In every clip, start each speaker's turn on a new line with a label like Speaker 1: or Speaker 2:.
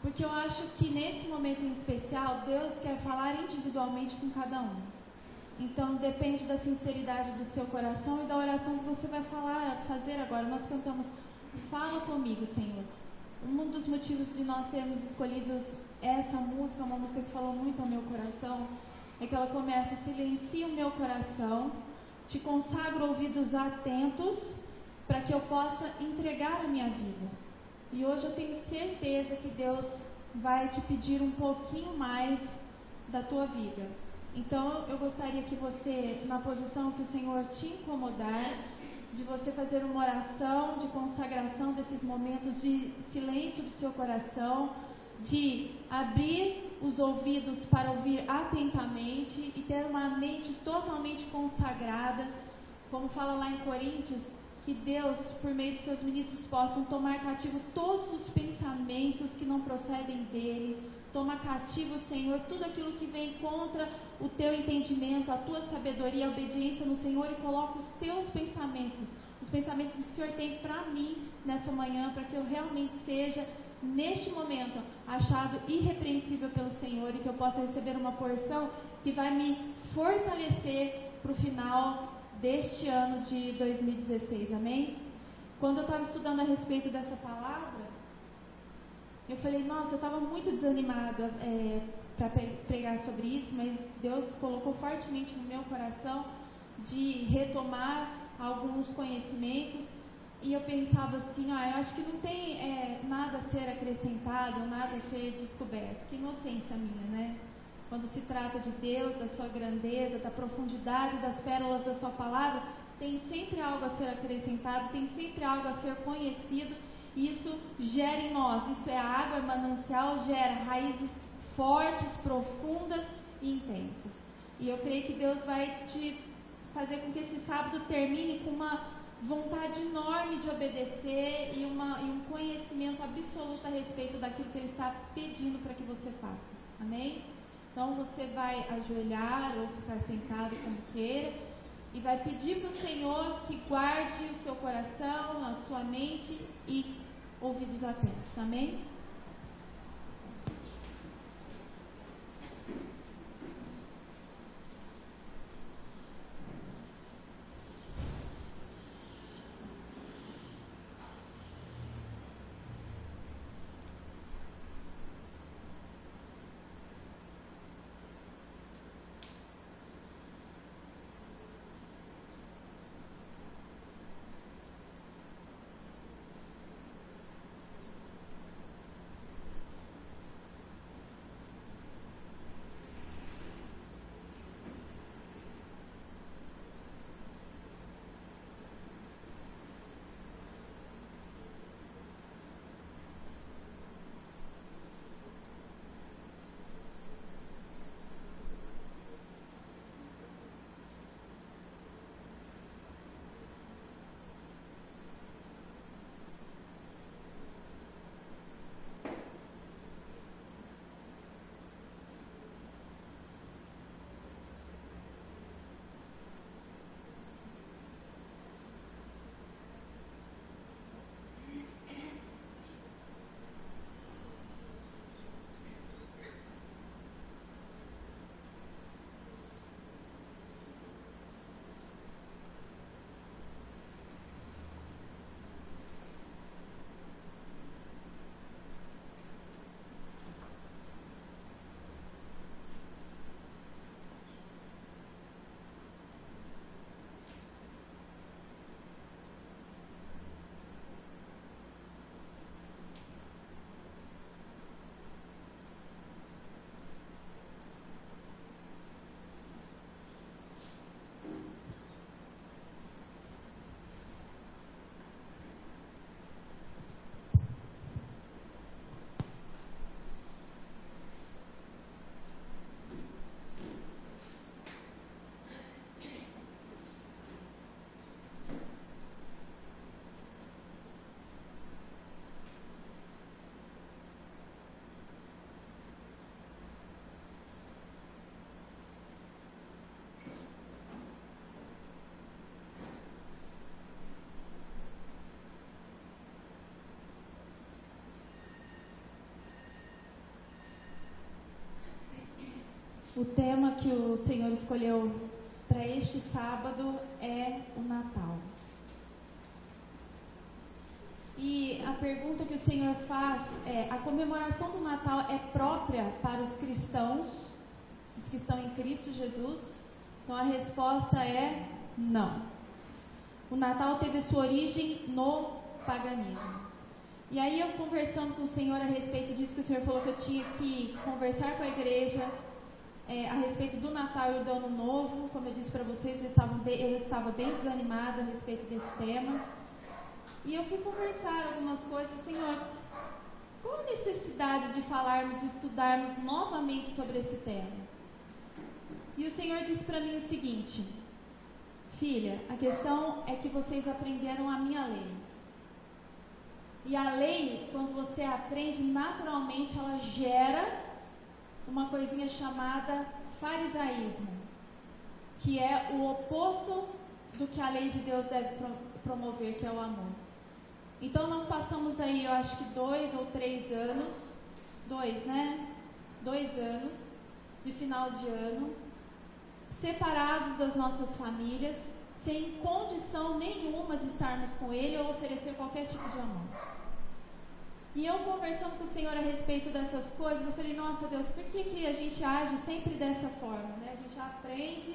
Speaker 1: porque eu acho que nesse momento em especial, Deus quer falar individualmente com cada um. Então, depende da sinceridade do seu coração e da oração que você vai fazer agora. Nós cantamos, fala comigo, Senhor. Um dos motivos de nós termos escolhido essa música, uma música que falou muito ao meu coração, é que ela começa, silencia o meu coração, te consagro ouvidos atentos, para que eu possa entregar a minha vida. E hoje eu tenho certeza que Deus vai te pedir um pouquinho mais da tua vida. Então, eu gostaria que você, na posição que o Senhor te incomodar, de você fazer uma oração de consagração desses momentos de silêncio do seu coração, de abrir os ouvidos para ouvir atentamente e ter uma mente totalmente consagrada, como fala lá em Coríntios, que Deus, por meio dos seus ministros, possam tomar cativo todos os pensamentos que não procedem dele. Toma cativo, Senhor, tudo aquilo que vem contra o teu entendimento, a tua sabedoria, a obediência no Senhor, e coloca os teus pensamentos, os pensamentos que o Senhor tem para mim nessa manhã, para que eu realmente seja, neste momento, achado irrepreensível pelo Senhor, e que eu possa receber uma porção que vai me fortalecer para o final deste ano de 2016, amém? Quando eu estava estudando a respeito dessa palavra, eu falei, nossa, eu estava muito desanimada para pregar sobre isso, mas Deus colocou fortemente no meu coração de retomar alguns conhecimentos, e eu pensava assim, eu acho que não tem nada a ser acrescentado, nada a ser descoberto. Que inocência minha, né? Quando se trata de Deus, da sua grandeza, da profundidade das pérolas da sua palavra, tem sempre algo a ser acrescentado, tem sempre algo a ser conhecido, e isso gera em nós, isso é a água, manancial, gera raízes fortes, profundas e intensas. E eu creio que Deus vai te fazer com que esse sábado termine com uma vontade enorme de obedecer e um conhecimento absoluto a respeito daquilo que Ele está pedindo para que você faça. Amém? Então você vai ajoelhar ou ficar sentado como queira e vai pedir para o Senhor que guarde o seu coração, a sua mente e ouvidos atentos. Amém? O tema que o Senhor escolheu para este sábado é o Natal. E a pergunta que o Senhor faz é: a comemoração do Natal é própria para os cristãos, os que estão em Cristo Jesus? Então a resposta é não. O Natal teve sua origem no paganismo. E aí eu conversando com o Senhor a respeito disso, que o Senhor falou que eu tinha que conversar com a igreja a respeito do Natal e do Ano Novo. Como eu disse para vocês, eu estava bem desanimada a respeito desse tema. E eu fui conversar algumas coisas. Senhor, qual a necessidade de falarmos e estudarmos novamente sobre esse tema? E o Senhor disse para mim o seguinte: filha, a questão é que vocês aprenderam a minha lei. E a lei, quando você aprende, naturalmente ela gera uma coisinha chamada farisaísmo, que é o oposto do que a lei de Deus deve promover, que é o amor. Então nós passamos aí, eu acho que 2 ou 3 anos, 2 anos de final de ano, separados das nossas famílias, sem condição nenhuma de estarmos com Ele ou oferecer qualquer tipo de amor. E eu conversando com o Senhor a respeito dessas coisas, eu falei: nossa Deus, por que a gente age sempre dessa forma, né? A gente aprende,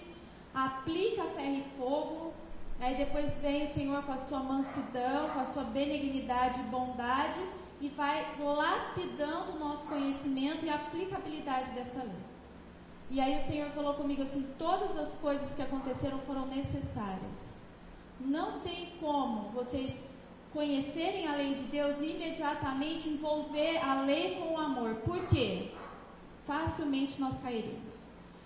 Speaker 1: aplica ferro e fogo, aí depois vem o Senhor com a sua mansidão, com a sua benignidade e bondade, e vai lapidando o nosso conhecimento e a aplicabilidade dessa lei. E aí o Senhor falou comigo assim: todas as coisas que aconteceram foram necessárias. Não tem como vocês conhecerem a lei de Deus e imediatamente envolver a lei com o amor. Por quê? Facilmente nós cairemos.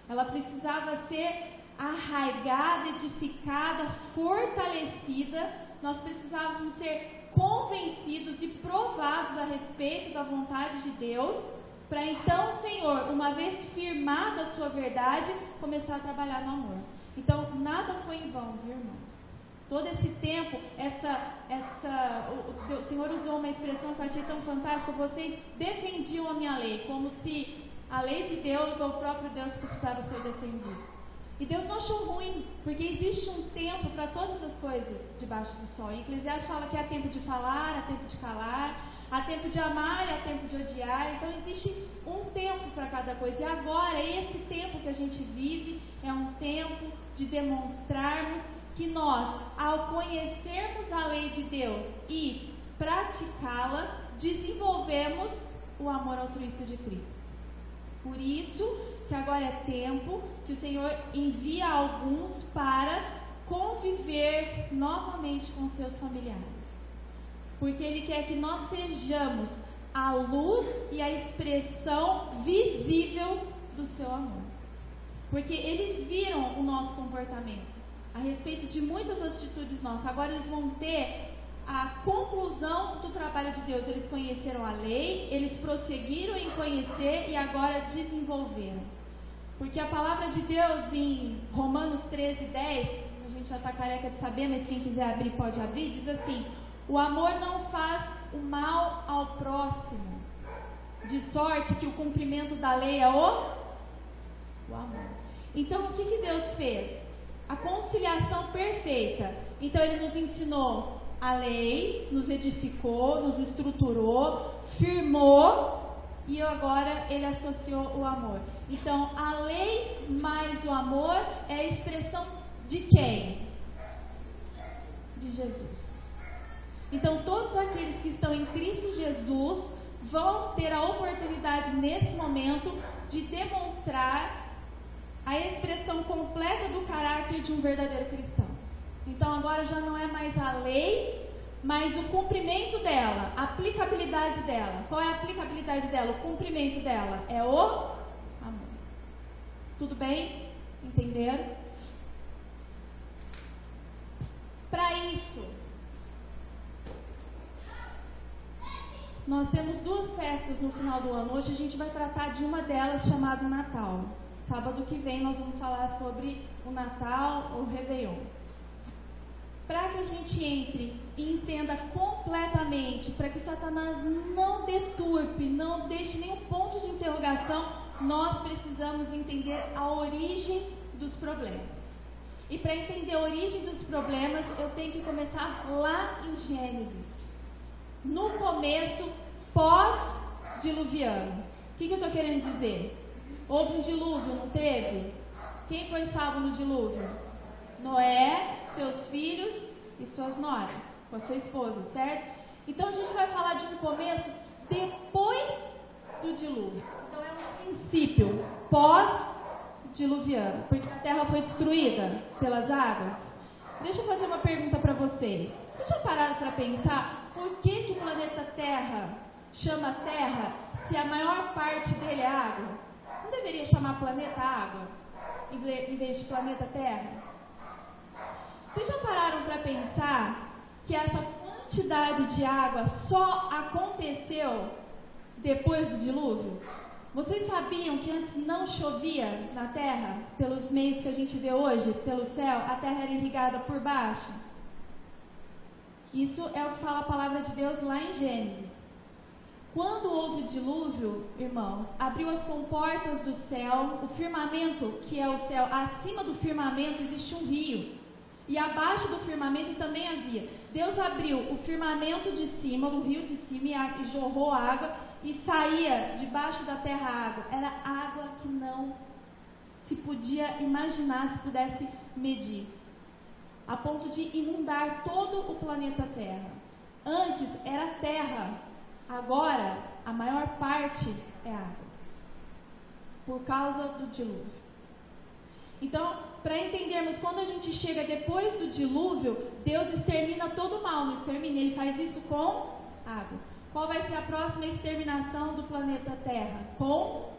Speaker 1: Ela precisava ser arraigada, edificada, fortalecida. Nós precisávamos ser convencidos e provados a respeito da vontade de Deus, para então o Senhor, uma vez firmada a sua verdade, começar a trabalhar no amor. Então nada foi em vão, viu, irmãos? Todo esse tempo, o Senhor usou uma expressão que eu achei tão fantástica: vocês defendiam a minha lei, como se a lei de Deus ou o próprio Deus precisava ser defendido. E Deus não achou ruim, porque existe um tempo para todas as coisas debaixo do sol. E Eclesiastes fala que há tempo de falar, há tempo de calar, há tempo de amar e há tempo de odiar. Então existe um tempo para cada coisa. E agora, esse tempo que a gente vive é um tempo de demonstrarmos que nós, ao conhecermos a lei de Deus e praticá-la, desenvolvemos o amor altruísta de Cristo. Por isso que agora é tempo que o Senhor envia alguns para conviver novamente com seus familiares. Porque Ele quer que nós sejamos a luz e a expressão visível do seu amor. Porque eles viram o nosso comportamento a respeito de muitas atitudes nossas. Agora eles vão ter a conclusão do trabalho de Deus. Eles conheceram a lei, eles prosseguiram em conhecer e agora desenvolveram. Porque a palavra de Deus em Romanos 13:10, a gente já está careca de saber, mas quem quiser abrir pode abrir, diz assim: o amor não faz o mal ao próximo, de sorte que o cumprimento da lei é o amor. Então o que Deus fez? A conciliação perfeita. Então Ele nos ensinou a lei, nos edificou, nos estruturou, firmou, e agora Ele associou o amor. Então a lei mais o amor é a expressão de quem? De Jesus. Então todos aqueles que estão em Cristo Jesus vão ter a oportunidade nesse momento de demonstrar a expressão completa do caráter de um verdadeiro cristão. Então agora já não é mais a lei, mas o cumprimento dela, a aplicabilidade dela. Qual é a aplicabilidade dela? O cumprimento dela é o amor. Tudo bem? Entenderam? Para isso, nós temos 2 festas no final do ano. Hoje a gente vai tratar de uma delas, chamada Natal. Sábado que vem nós vamos falar sobre o Natal ou Réveillon. Para que a gente entre e entenda completamente, para que Satanás não deturpe, não deixe nenhum ponto de interrogação nós precisamos entender a origem dos problemas. E para entender a origem dos problemas, eu tenho que começar lá em Gênesis. No começo pós-diluviano. O que eu estou querendo dizer? Houve um dilúvio, não teve? Quem foi salvo no dilúvio? Noé, seus filhos e suas noras, com a sua esposa, certo? Então a gente vai falar de um começo depois do dilúvio. Então é um princípio pós-diluviano, porque a terra foi destruída pelas águas. Deixa eu fazer uma pergunta para vocês. Vocês já pararam para pensar por que o planeta Terra chama Terra se a maior parte dele é água? Não deveria chamar planeta Água em vez de planeta Terra? Vocês já pararam para pensar que essa quantidade de água só aconteceu depois do dilúvio? Vocês sabiam que antes não chovia na terra, pelos meios que a gente vê hoje, pelo céu, a terra era irrigada por baixo? Isso é o que fala a palavra de Deus lá em Gênesis. Quando houve o dilúvio, irmãos, abriu as comportas do céu, o firmamento, que é o céu, acima do firmamento existe um rio. E abaixo do firmamento também havia. Deus abriu o firmamento de cima, o rio de cima, e jorrou água, e saía debaixo da terra água. Era água que não se podia imaginar, se pudesse medir. A ponto de inundar todo o planeta Terra. Antes era terra, agora a maior parte é água. Por causa do dilúvio. Então, para entendermos, quando a gente chega depois do dilúvio, Deus extermina todo o mal, não extermina, Ele faz isso com água. Qual vai ser a próxima exterminação do planeta Terra? Com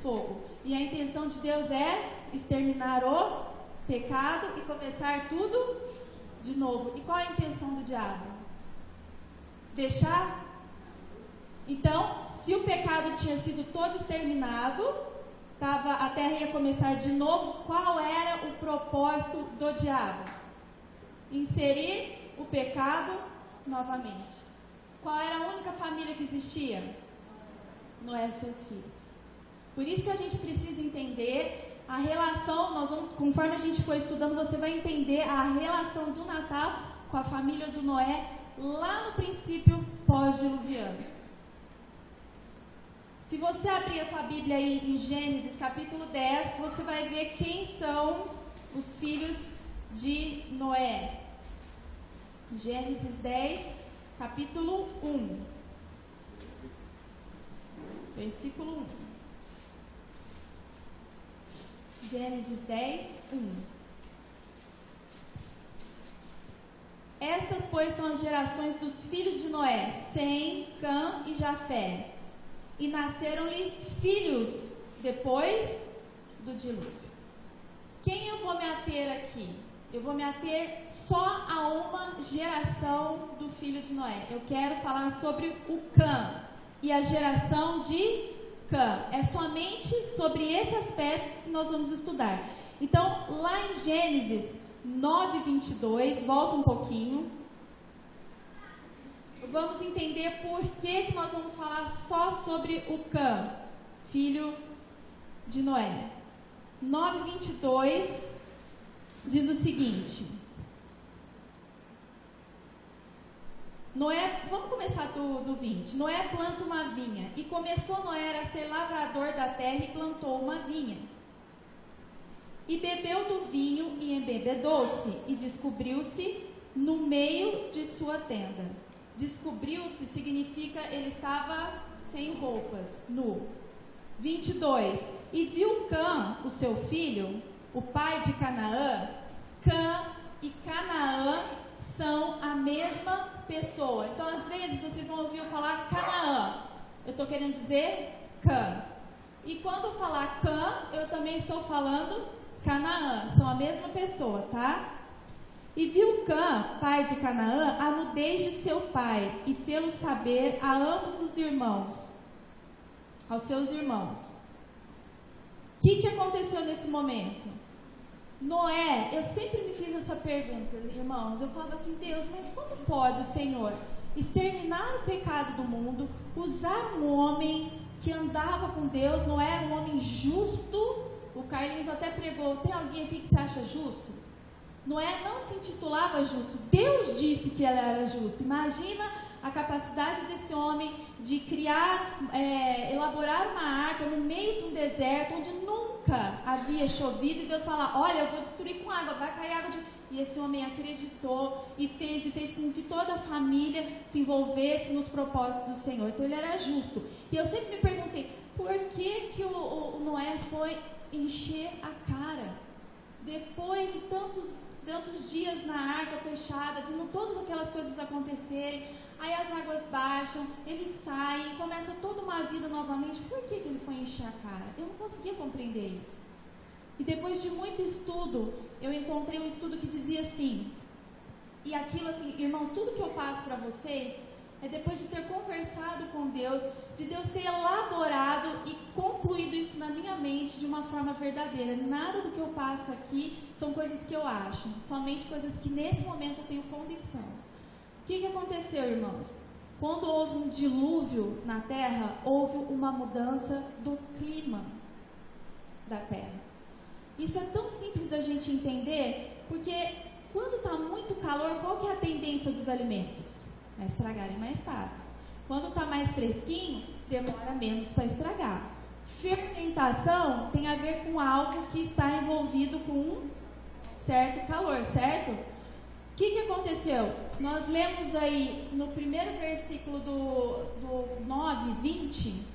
Speaker 1: fogo. E a intenção de Deus é exterminar o pecado e começar tudo de novo. E qual é a intenção do diabo? Deixar? Então, se o pecado tinha sido todo exterminado, a terra ia começar de novo. Qual era o propósito do diabo? Inserir o pecado novamente. Qual era a única família que existia? Noé e seus filhos. Por isso que a gente precisa entender a relação, conforme a gente for estudando, você vai entender a relação do Natal com a família do Noé lá no princípio pós-diluviano. Se você abrir a tua Bíblia aí em Gênesis capítulo 10, você vai ver quem são os filhos de Noé. Gênesis 10, capítulo 1. Versículo 1. Gênesis 10, 1. Estas, pois, são as gerações dos filhos de Noé, Sem, Cã e Jafé. E nasceram-lhe filhos depois do dilúvio. Quem eu vou me ater aqui? Eu vou me ater só a uma geração do filho de Noé. Eu quero falar sobre o Cã e a geração de Cã. É somente sobre esse aspecto que nós vamos estudar. Então, lá em Gênesis 9:22, volta um pouquinho. Vamos entender por que nós vamos falar só sobre o Cã, filho de Noé. 9:22 diz o seguinte. Noé, vamos começar do 20. Noé planta uma vinha, e começou Noé a ser lavrador da terra e plantou uma vinha. E bebeu do vinho e embebedou-se, e descobriu-se no meio de sua tenda. Descobriu-se significa ele estava sem roupas, nu. 22. E viu Cã, o seu filho, o pai de Canaã. Cã e Canaã são a mesma pessoa. Então, às vezes, vocês vão ouvir eu falar Canaã. Eu estou querendo dizer Cã. E quando eu falar Cã, eu também estou falando Canaã. São a mesma pessoa, tá? E viu Cã, pai de Canaã, a nudez de seu pai, e fê-lo saber a ambos os irmãos, aos seus irmãos. O que aconteceu nesse momento? Noé, eu sempre me fiz essa pergunta, irmãos. Eu falava assim, Deus, mas como pode o Senhor exterminar o pecado do mundo, usar um homem que andava com Deus, Noé era um homem justo. O Carlinhos até pregou, tem alguém aqui que se acha justo? Noé não se intitulava justo, Deus disse que ele era justo. Imagina a capacidade desse homem de criar, elaborar uma arca no meio de um deserto, onde nunca havia chovido, e Deus fala, olha, eu vou destruir com água, vai cair água de... E esse homem acreditou e fez com que toda a família se envolvesse nos propósitos do Senhor. Então ele era justo. E eu sempre me perguntei, por que o Noé foi encher a cara? Depois de tantos dias na arca fechada, vendo todas aquelas coisas acontecerem, aí as águas baixam, ele sai, começa toda uma vida novamente. Por que ele foi encher a cara? Eu não conseguia compreender isso. E depois de muito estudo, eu encontrei um estudo que dizia assim, e aquilo assim, irmãos, tudo que eu passo para vocês é depois de ter conversado com Deus, de Deus ter elaborado e concluído isso na minha mente de uma forma verdadeira. Nada do que eu passo aqui são coisas que eu acho, somente coisas que nesse momento eu tenho convicção. O que aconteceu, irmãos? Quando houve um dilúvio na terra, houve uma mudança do clima da terra. Isso é tão simples da gente entender, porque quando está muito calor, qual que é a tendência dos alimentos? A estragarem mais fácil. Quando está mais fresquinho, demora menos para estragar. Fermentação tem a ver com algo que está envolvido com um certo calor, certo? O que aconteceu? Nós lemos aí no primeiro versículo do 9, 20...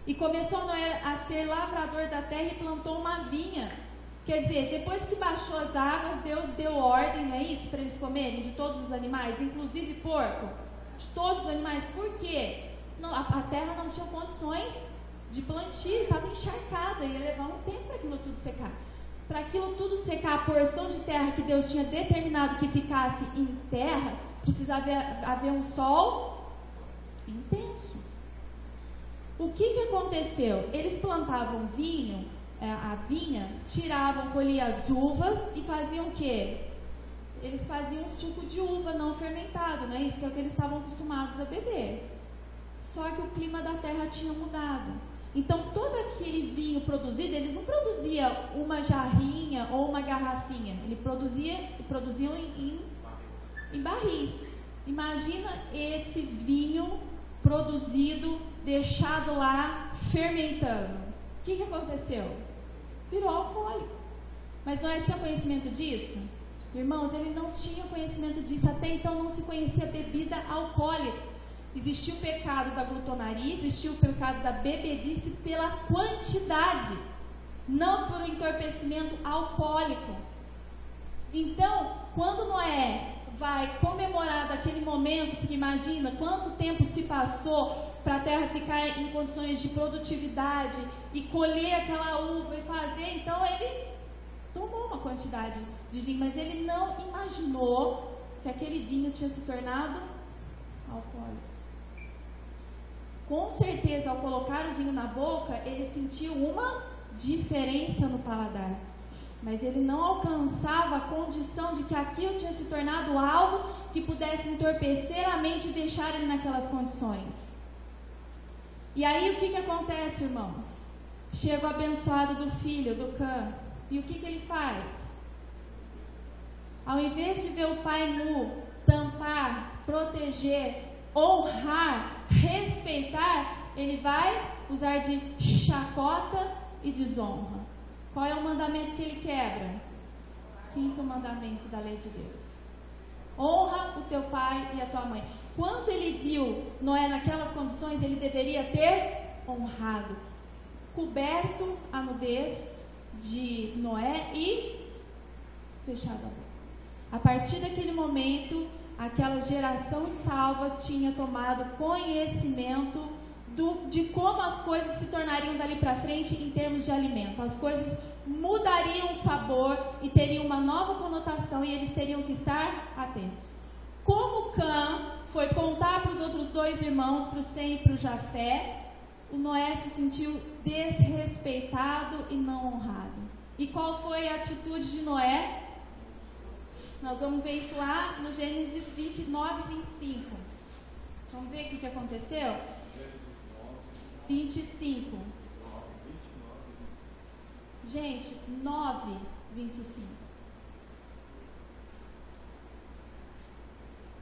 Speaker 1: E começou Noé a ser lavrador da terra e plantou uma vinha. Quer dizer, depois que baixou as águas, Deus deu ordem, não é isso? Para eles comerem de todos os animais, inclusive porco. De todos os animais. Por quê? Não, a terra não tinha condições de plantio, estava encharcada, ia levar um tempo para aquilo tudo secar. Para aquilo tudo secar, a porção de terra que Deus tinha determinado que ficasse em terra, precisava haver um sol intenso. O que aconteceu? Eles plantavam vinho, a vinha, tiravam, colhiam as uvas e faziam o quê? Eles faziam suco de uva não fermentado, não é isso? Que é o que eles estavam acostumados a beber. Só que o clima da terra tinha mudado. Então, todo aquele vinho produzido, eles não produziam uma jarrinha ou uma garrafinha. Eles produziam em barris. Imagina esse vinho produzido, deixado lá, fermentando. O que aconteceu? Virou alcoólico. Mas Noé tinha conhecimento disso? Irmãos, ele não tinha conhecimento disso. Até então não se conhecia bebida alcoólica. Existia o pecado da glutonaria, existia o pecado da bebedice pela quantidade, não por entorpecimento alcoólico. Então, quando Noé vai comemorar daquele momento, porque imagina quanto tempo se passou para a terra ficar em condições de produtividade e colher aquela uva e fazer, então ele tomou uma quantidade de vinho, mas ele não imaginou que aquele vinho tinha se tornado alcoólico. Com certeza, ao colocar o vinho na boca, ele sentiu uma diferença no paladar. Mas ele não alcançava a condição de que aquilo tinha se tornado algo que pudesse entorpecer a mente e deixar ele naquelas condições. E aí o que acontece, irmãos? Chega o abençoado do filho, do Cã. E o que ele faz? Ao invés de ver o pai nu, tampar, proteger, honrar, respeitar, ele vai usar de chacota e desonra. Qual é o mandamento que ele quebra? Quinto mandamento da lei de Deus. Honra o teu pai e a tua mãe. Quando ele viu Noé naquelas condições, ele deveria ter honrado, coberto a nudez de Noé e fechado a boca. A partir daquele momento, aquela geração salva tinha tomado conhecimento de como as coisas se tornariam dali para frente em termos de alimento. As coisas mudariam o sabor e teriam uma nova conotação e eles teriam que estar atentos. Como Cã foi contar para os outros dois irmãos, para o Sem e para o Jafé, o Noé se sentiu desrespeitado e não honrado. E qual foi a atitude de Noé? Nós vamos ver isso lá no Gênesis 29, 25. Vamos ver o que aconteceu? 25. Gente, 9, 25.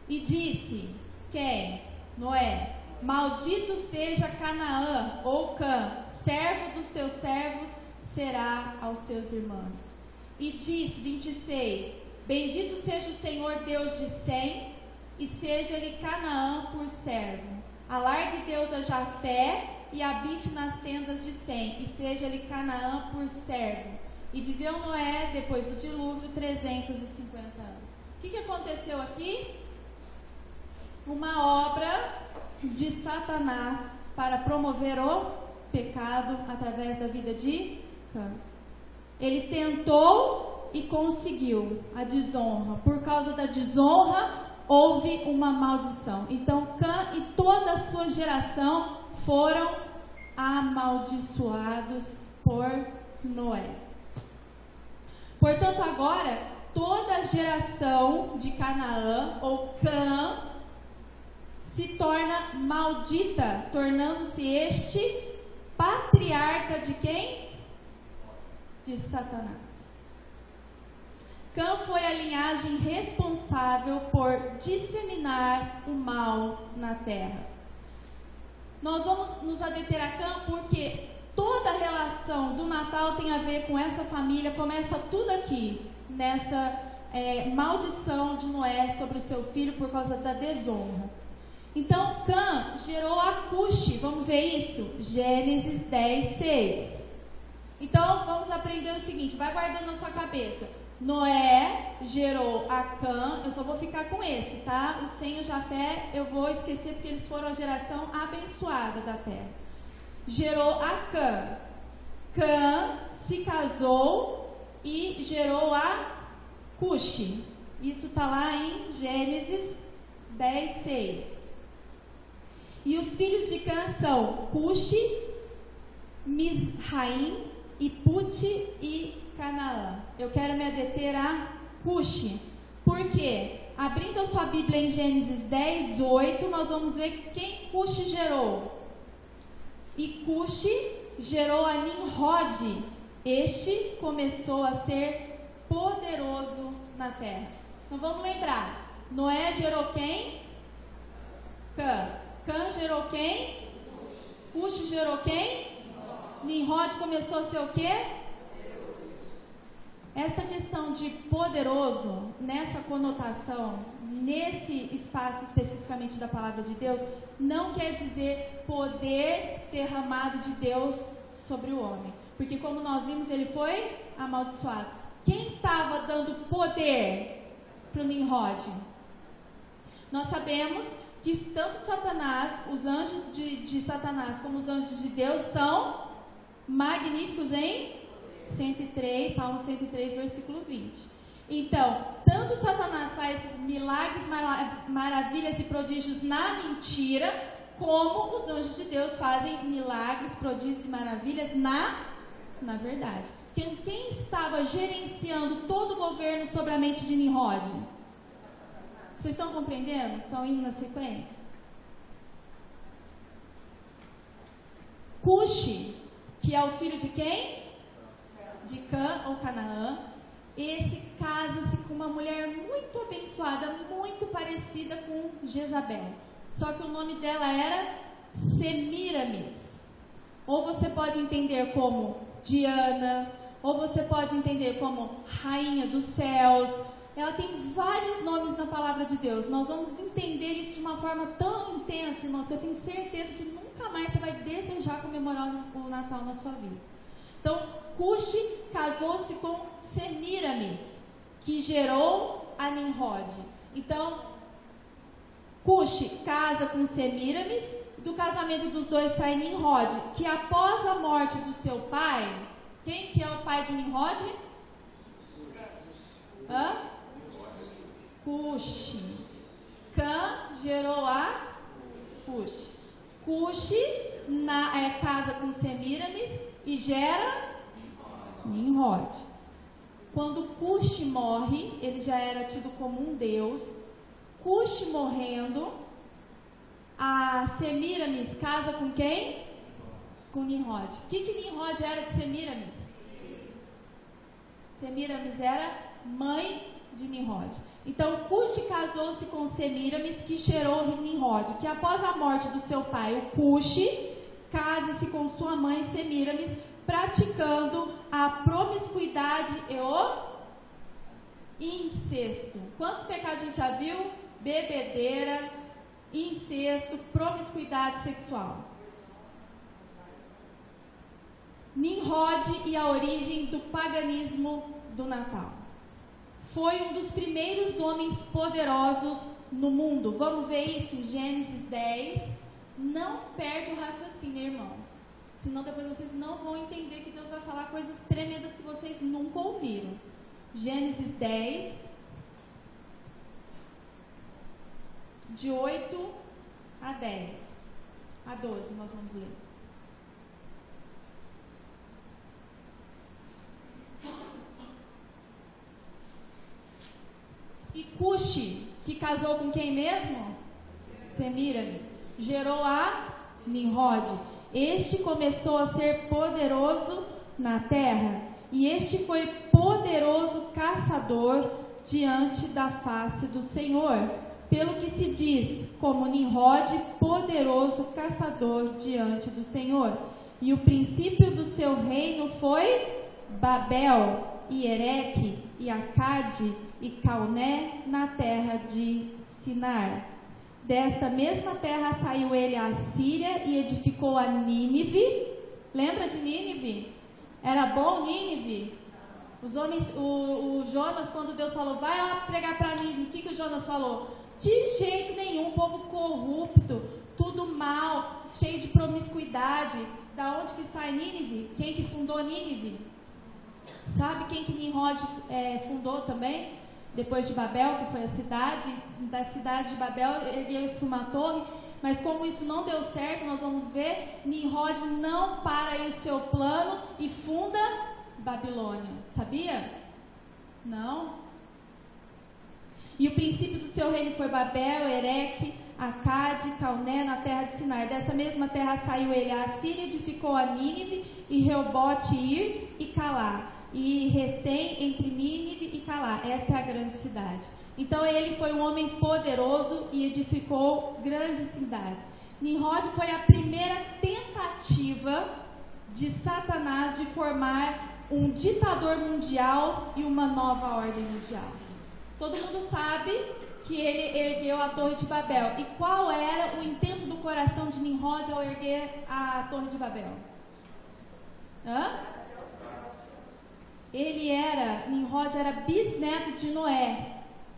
Speaker 1: E disse, quem? Noé, maldito seja Canaã, ou Cã, servo dos teus servos será aos seus irmãos. E disse, 26, bendito seja o Senhor Deus de Sem, e seja-lhe Canaã por servo. Alargue Deus a Jafé, e habite nas tendas de Sem, e seja-lhe Canaã por servo. E viveu Noé, depois do dilúvio, 350 anos. O que aconteceu aqui? Uma obra de Satanás para promover o pecado através da vida de Cã. Ele tentou e conseguiu a desonra. Por causa da desonra, houve uma maldição. Então, Cã e toda a sua geração foram amaldiçoados por Noé. Portanto, agora, toda a geração de Canaã, ou Cã, se torna maldita, tornando-se este patriarca de quem? De Satanás. Cã foi a linhagem responsável por disseminar o mal na terra. Nós vamos nos adeter a Cã porque toda a relação do Natal tem a ver com essa família, começa tudo aqui, nessa maldição de Noé sobre o seu filho por causa da desonra. Então, Cã gerou a Cuxi, vamos ver isso? Gênesis 10, 6. Então, vamos aprender o seguinte, vai guardando na sua cabeça. Noé gerou a Cã, eu só vou ficar com esse, tá? O Sem e o Jafé eu vou esquecer porque eles foram a geração abençoada da terra. Gerou a Cã. Cã se casou e gerou a Cuxi. Isso está lá em Gênesis 10, 6. E os filhos de Cã são Cuxi, Mizraim, e Puti e Canaã. Eu quero me adeter a Cuxi. Por quê? Abrindo a sua Bíblia em Gênesis 10, 8, nós vamos ver quem Cuxi gerou. E Cuxi gerou a Nimrod. Este começou a ser poderoso na terra. Então vamos lembrar. Noé gerou quem? Cã. Cã gerou quem? Cuxi gerou quem? Nimrod começou a ser o quê? Essa questão de poderoso, nessa conotação, nesse espaço especificamente da palavra de Deus, não quer dizer poder derramado de Deus sobre o homem. Porque como nós vimos, ele foi amaldiçoado. Quem estava dando poder para o Nimrod? Nós sabemos que tanto Satanás, os anjos de Satanás, como os anjos de Deus são magníficos em 103, Salmo 103, versículo 20. Então, tanto Satanás faz milagres, maravilhas e prodígios na mentira, como os anjos de Deus fazem milagres, prodígios e maravilhas na verdade. Quem estava gerenciando todo o governo sobre a mente de Nimrod? Vocês estão compreendendo? Estão indo na sequência? Cuxi, que é o filho de quem? De Cã ou Canaã. Esse casa-se com uma mulher muito abençoada, muito parecida com Jezabel. Só que o nome dela era Semiramis. Ou você pode entender como Diana, ou você pode entender como Rainha dos Céus. Ela tem vários nomes na palavra de Deus. Nós vamos entender isso de uma forma tão intensa, irmãos, que eu tenho certeza que nunca mais você vai desejar comemorar o Natal na sua vida. Então, Cuxi casou-se com Semiramis, que gerou a Nimrod. Então, Cuxi casa com Semiramis, do casamento dos dois sai Nimrod, que após a morte do seu pai, quem que é o pai de Nimrod? Cuxi. Cã gerou a Cuxi. Cuxi casa com Semiramis e gera Nimrod. Quando Cuxi morre, ele já era tido como um deus. Cuxi morrendo, a Semiramis casa com quem? com Nimrod. O que Nimrod era de Semíramis? Semíramis era mãe de Nimrod. Então, Cuxi casou-se com Semíramis, que gerou Nimrod, que após a morte do seu pai, o Cuxi, casa-se com sua mãe Semíramis, praticando a promiscuidade e o incesto. Quantos pecados a gente já viu? Bebedeira, incesto, promiscuidade sexual. Nimrod e a origem do paganismo do Natal. Foi um dos primeiros homens poderosos no mundo. Vamos ver isso em Gênesis 10. Não perde o raciocínio, irmãos. Senão depois vocês não vão entender que Deus vai falar coisas tremendas que vocês nunca ouviram. Gênesis 10, de 8 a 10. A 12 nós vamos ler. E Cuxi, que casou com quem mesmo? Semíramis, gerou a Nimrod. Este começou a ser poderoso na terra, e este foi poderoso caçador diante da face do Senhor, pelo que se diz, como Nimrod, poderoso caçador diante do Senhor. E o princípio do seu reino foi Babel, e Ereque, e Acade, e Calné, na terra de Sinar. Desta mesma terra saiu ele à Síria e edificou a Nínive. Lembra de Nínive? Era bom Nínive? Os homens, o Jonas, quando Deus falou, vai lá pregar para Nínive, o que o Jonas falou? De jeito nenhum, povo corrupto, tudo mal, cheio de promiscuidade. Da onde que sai Nínive? Quem que fundou Nínive? Sabe quem que Nimrod fundou também? Depois de Babel, que foi a cidade, da cidade de Babel, ergueu-se uma torre, mas como isso não deu certo, nós vamos ver, Nimrod não para aí o seu plano e funda Babilônia. Sabia? Não. E o princípio do seu reino foi Babel, Ereque, Acade, Calné, na terra de Sinai. Dessa mesma terra saiu ele à Síria, edificou a Nínive, e Reobote, Ir e Calá. E Recém entre Nínive e Calá. Esta é a grande cidade. Então ele foi um homem poderoso e edificou grandes cidades. Nimrod foi a primeira tentativa de Satanás de formar um ditador mundial e uma nova ordem mundial. Todo mundo sabe que ele ergueu a Torre de Babel. E qual era o intento do coração de Nimrod ao erguer a Torre de Babel? Nimrod era bisneto de Noé.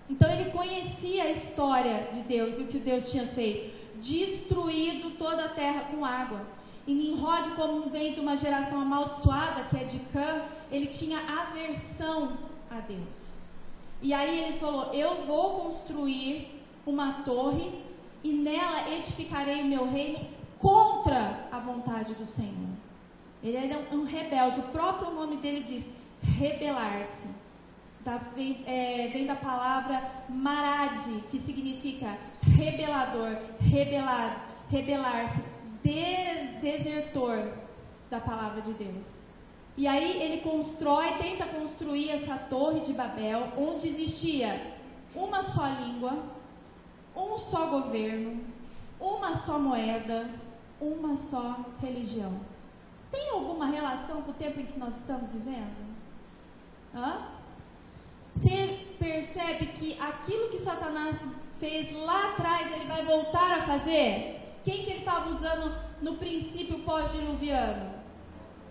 Speaker 1: Então ele conhecia a história de Deus e o que Deus tinha feito. Destruído toda a terra com água. E Nimrod, como vem de uma geração amaldiçoada, que é de Cã, ele tinha aversão a Deus. E aí ele falou, eu vou construir uma torre e nela edificarei o meu reino contra a vontade do Senhor. Ele era um rebelde, o próprio nome dele diz rebelar-se. Vem da palavra marade, que significa rebelador, rebelar-se, desertor da palavra de Deus. E aí ele tenta construir essa torre de Babel, onde existia uma só língua, um só governo, uma só moeda, uma só religião. Tem alguma relação com o tempo em que nós estamos vivendo? Você percebe que aquilo que Satanás fez lá atrás, ele vai voltar a fazer? Quem que ele estava usando no princípio pós-diluviano?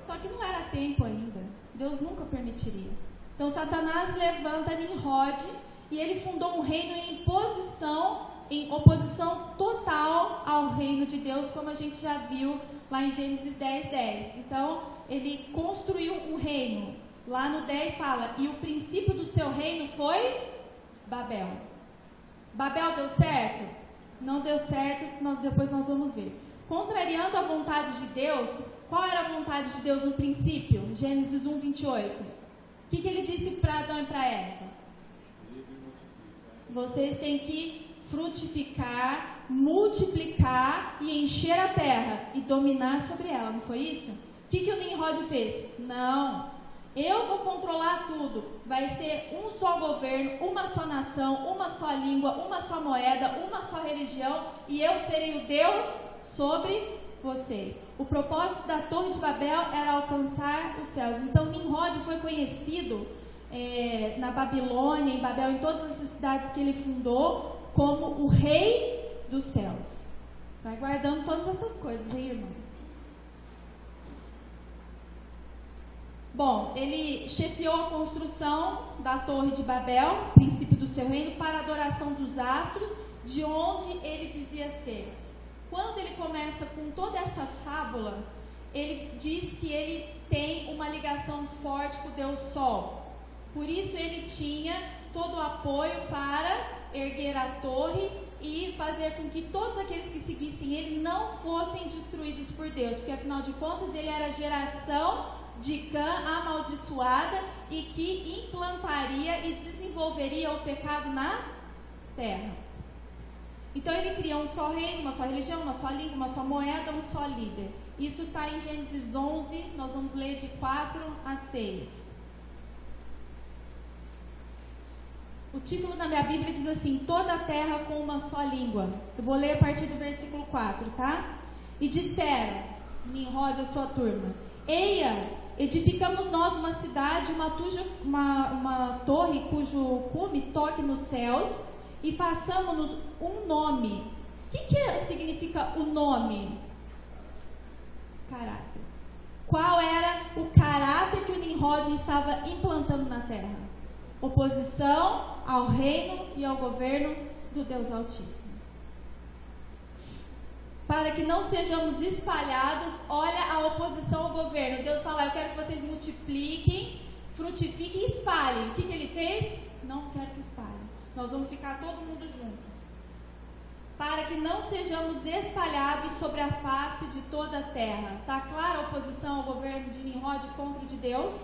Speaker 1: Só que não era tempo ainda. Deus nunca permitiria. Então Satanás levanta Nimrod e ele fundou um reino em oposição total ao reino de Deus, como a gente já viu lá em Gênesis 10:10. Então ele construiu um reino. Lá no 10 fala, e o princípio do seu reino foi Babel. Babel deu certo? Não deu certo, depois nós vamos ver. Contrariando a vontade de Deus, qual era a vontade de Deus no princípio? Gênesis 1:28. O que ele disse para Adão e para Eva? Vocês têm que frutificar multiplicar e encher a terra e dominar sobre ela, não foi isso? O que o Nimrod fez? Não, eu vou controlar tudo, vai ser um só governo, uma só nação, uma só língua, uma só moeda, uma só religião, e eu serei o Deus sobre vocês. O propósito da Torre de Babel era alcançar os céus. Então Nimrod foi conhecido na Babilônia, em Babel, em todas as cidades que ele fundou, como o rei dos céus. Vai guardando todas essas coisas, hein, irmão? Bom, ele chefiou a construção da Torre de Babel, princípio do seu reino, para a adoração dos astros, de onde ele dizia ser. Quando ele começa com toda essa fábula, ele diz que ele tem uma ligação forte com o Deus Sol. Por isso ele tinha todo o apoio para erguer a torre e fazer com que todos aqueles que seguissem ele não fossem destruídos por Deus, porque afinal de contas ele era a geração de Cã amaldiçoada e que implantaria e desenvolveria o pecado na terra. Então ele cria um só reino, uma só religião, uma só língua, uma só moeda, um só líder. Isso está em Gênesis 11, nós vamos ler de 4 a 6. O título da minha Bíblia diz assim: toda a terra com uma só língua. Eu vou ler a partir do versículo 4, tá? E disseram, Nimrod, a sua turma: eia, edificamos nós uma cidade, uma torre cujo cume toque nos céus, e façamos-nos um nome. O que significa o nome? Caráter. Qual era o caráter que o Nimrod estava implantando na terra? Oposição ao reino e ao governo do Deus Altíssimo. Para que não sejamos espalhados, olha a oposição ao governo. Deus fala: eu quero que vocês multipliquem, frutifiquem e espalhem. O que ele fez? Não quero que espalhem. Nós vamos ficar todo mundo junto. Para que não sejamos espalhados sobre a face de toda a terra. Está clara a oposição ao governo de Nimrod contra o de Deus?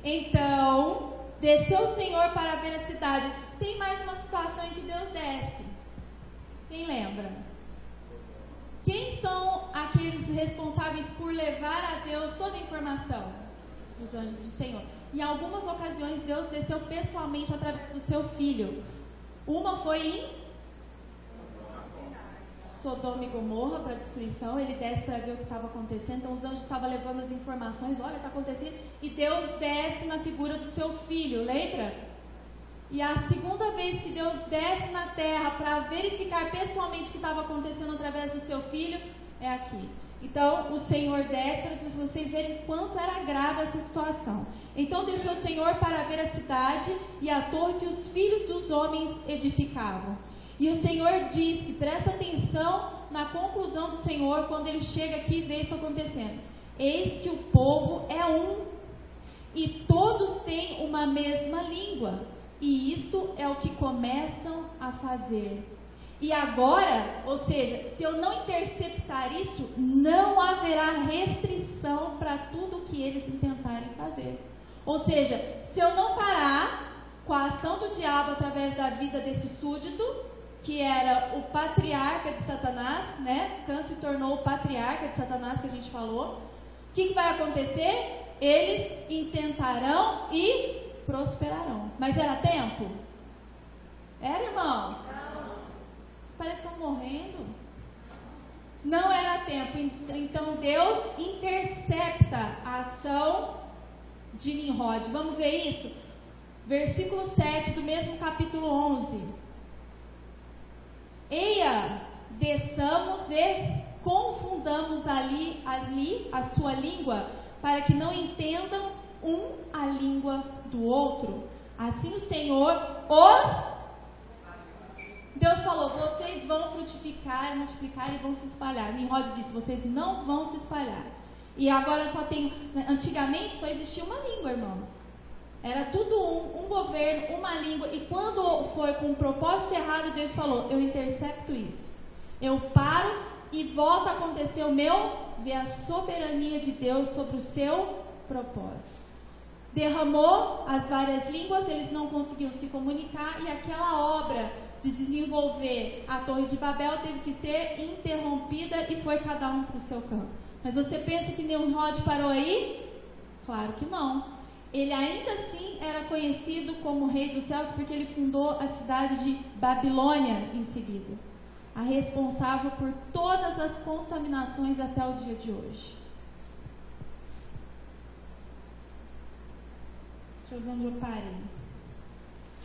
Speaker 1: Então desceu o Senhor para ver a cidade. Tem mais uma situação em que Deus desce. Quem lembra? Quem são aqueles responsáveis por levar a Deus toda a informação? Os anjos do Senhor. Em algumas ocasiões Deus desceu pessoalmente através do seu filho. Uma foi em Sodoma e Gomorra para destruição. Ele desce para ver o que estava acontecendo. Então os anjos estavam levando as informações. Olha, está acontecendo. E Deus desce na figura do seu filho, lembra? E a segunda vez que Deus desce na terra para verificar pessoalmente o que estava acontecendo através do seu filho é aqui. Então o Senhor desce para que vocês verem quanto era grave essa situação. Então desceu o Senhor para ver a cidade e a torre que os filhos dos homens edificavam. E o Senhor disse, presta atenção na conclusão do Senhor quando ele chega aqui e vê isso acontecendo: eis que o povo é um, e todos têm uma mesma língua, e isto é o que começam a fazer. E agora, ou seja, se eu não interceptar isso, não haverá restrição para tudo que eles intentarem fazer. Ou seja, se eu não parar com a ação do diabo através da vida desse súdito, que era o patriarca de Satanás, né? Cã se tornou o patriarca de Satanás, que a gente falou. O que vai acontecer? Eles intentarão e prosperarão. Mas era tempo? Era, irmãos? Os parentes estão morrendo. Não era tempo. Então Deus intercepta a ação de Nimrod. Vamos ver isso? Versículo 7 do mesmo capítulo 11. Eia, desçamos e confundamos ali a sua língua, para que não entendam um a língua do outro. Assim o Senhor Deus falou: vocês vão frutificar, multiplicar e vão se espalhar. Nimrod disse: vocês não vão se espalhar. E agora só tem... Antigamente só existia uma língua, irmãos. Era tudo um governo, uma língua. E quando foi com um propósito errado, Deus falou: eu intercepto isso. Eu paro e volta a acontecer o meu, ver a soberania de Deus sobre o seu propósito. Derramou as várias línguas, eles não conseguiam se comunicar, e aquela obra de desenvolver a Torre de Babel teve que ser interrompida e foi cada um para o seu campo. Mas você pensa que Nimrod parou aí? Claro que não. Ele ainda assim era conhecido como rei dos céus porque ele fundou a cidade de Babilônia em seguida, a responsável por todas as contaminações até o dia de hoje. Deixa eu ver onde eu parei.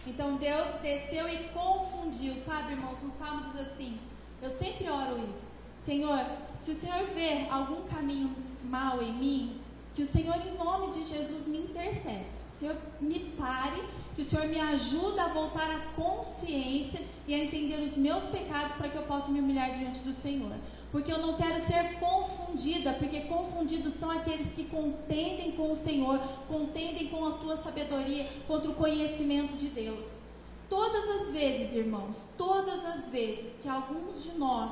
Speaker 1: Então Deus desceu e confundiu, sabe, irmãos? No Salmo diz assim, eu sempre oro isso: Senhor, se o Senhor ver algum caminho mal em mim, que o Senhor, em nome de Jesus, me intercede. O Senhor me pare, que o Senhor me ajude a voltar à consciência e a entender os meus pecados para que eu possa me humilhar diante do Senhor. Porque eu não quero ser confundida, porque confundidos são aqueles que contendem com o Senhor, contendem com a tua sabedoria, contra o conhecimento de Deus. Todas as vezes, irmãos, todas as vezes que alguns de nós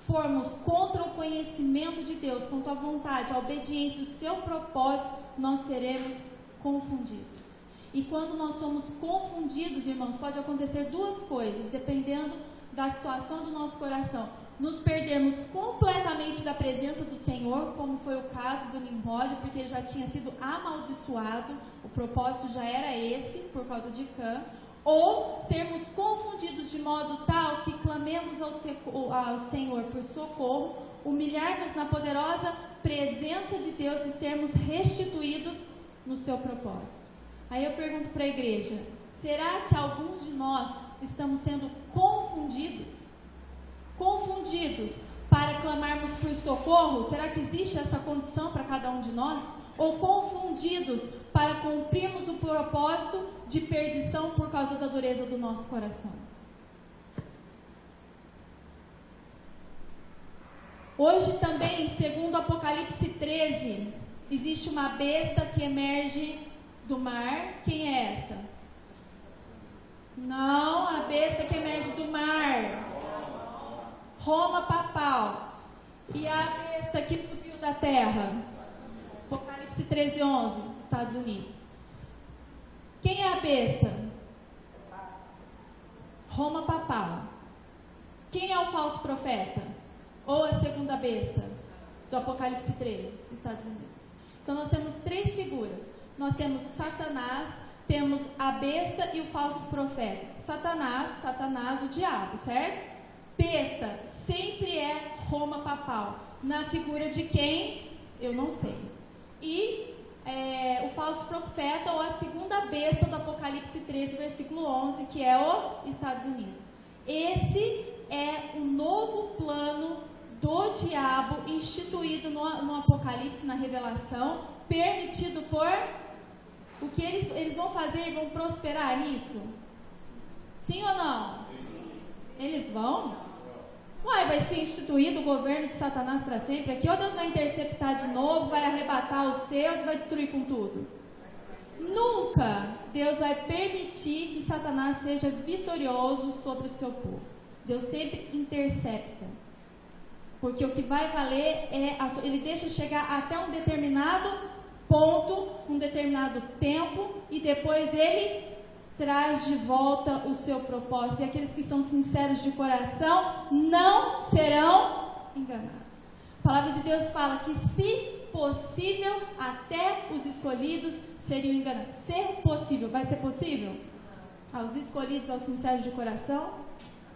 Speaker 1: formos contra o conhecimento de Deus, contra a vontade, a obediência, o seu propósito, nós seremos confundidos. E quando nós somos confundidos, irmãos, pode acontecer duas coisas, dependendo da situação do nosso coração: nos perdermos completamente da presença do Senhor, como foi o caso do Nimrod, porque ele já tinha sido amaldiçoado, o propósito já era esse, por causa de Cã, ou sermos confundidos de modo tal que clamemos ao Senhor por socorro, humilharmos na poderosa presença de Deus e sermos restituídos no seu propósito. Aí eu pergunto para a igreja: será que alguns de nós estamos sendo confundidos para clamarmos por socorro? Será que existe essa condição para cada um de nós? Ou confundidos para cumprirmos o propósito de perdição por causa da dureza do nosso coração? Hoje também, segundo Apocalipse 13, existe uma besta que emerge do mar. Quem é esta? Não, a besta que emerge do mar. Roma papal. E a besta que subiu da terra? Apocalipse 13:11, Estados Unidos. Quem é a besta? Roma papal. Quem é o falso profeta? Ou a segunda besta do Apocalipse 13, dos Estados Unidos? Então nós temos três figuras. Nós temos Satanás, temos a besta e o falso profeta. Satanás, o diabo, certo? Besta sempre é Roma papal. Na figura de quem? Eu não sei. E o falso profeta, ou a segunda besta do Apocalipse 13, versículo 11, que é o Estados Unidos. Esse é o novo plano do diabo instituído no Apocalipse, na revelação, permitido por... O que eles vão fazer? Vão prosperar nisso? Sim ou não? Sim. Eles vão? Uai, vai ser instituído o governo de Satanás para sempre aqui? Ou Deus vai interceptar de novo, vai arrebatar os seus e vai destruir com tudo? Nunca Deus vai permitir que Satanás seja vitorioso sobre o seu povo. Deus sempre intercepta. Porque o que vai valer é... Ele deixa chegar até um determinado ponto, um determinado tempo, e depois ele traz de volta o seu propósito. E aqueles que são sinceros de coração não serão enganados. A palavra de Deus fala que, se possível, até os escolhidos seriam enganados. Ser possível, vai ser possível? Aos escolhidos, aos sinceros de coração?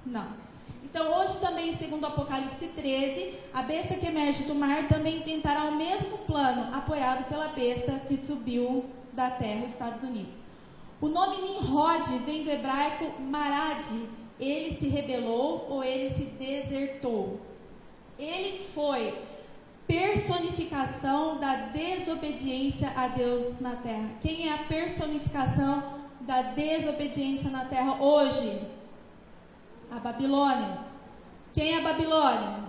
Speaker 1: Não. Então hoje também, segundo o Apocalipse 13, a besta que emerge do mar também tentará o mesmo plano, apoiado pela besta que subiu da terra, Estados Unidos. O nome Nimrod vem do hebraico Marad. Ele se rebelou ou ele se desertou. Ele foi personificação da desobediência a Deus na terra. Quem é a personificação da desobediência na terra hoje? A Babilônia. Quem é a Babilônia?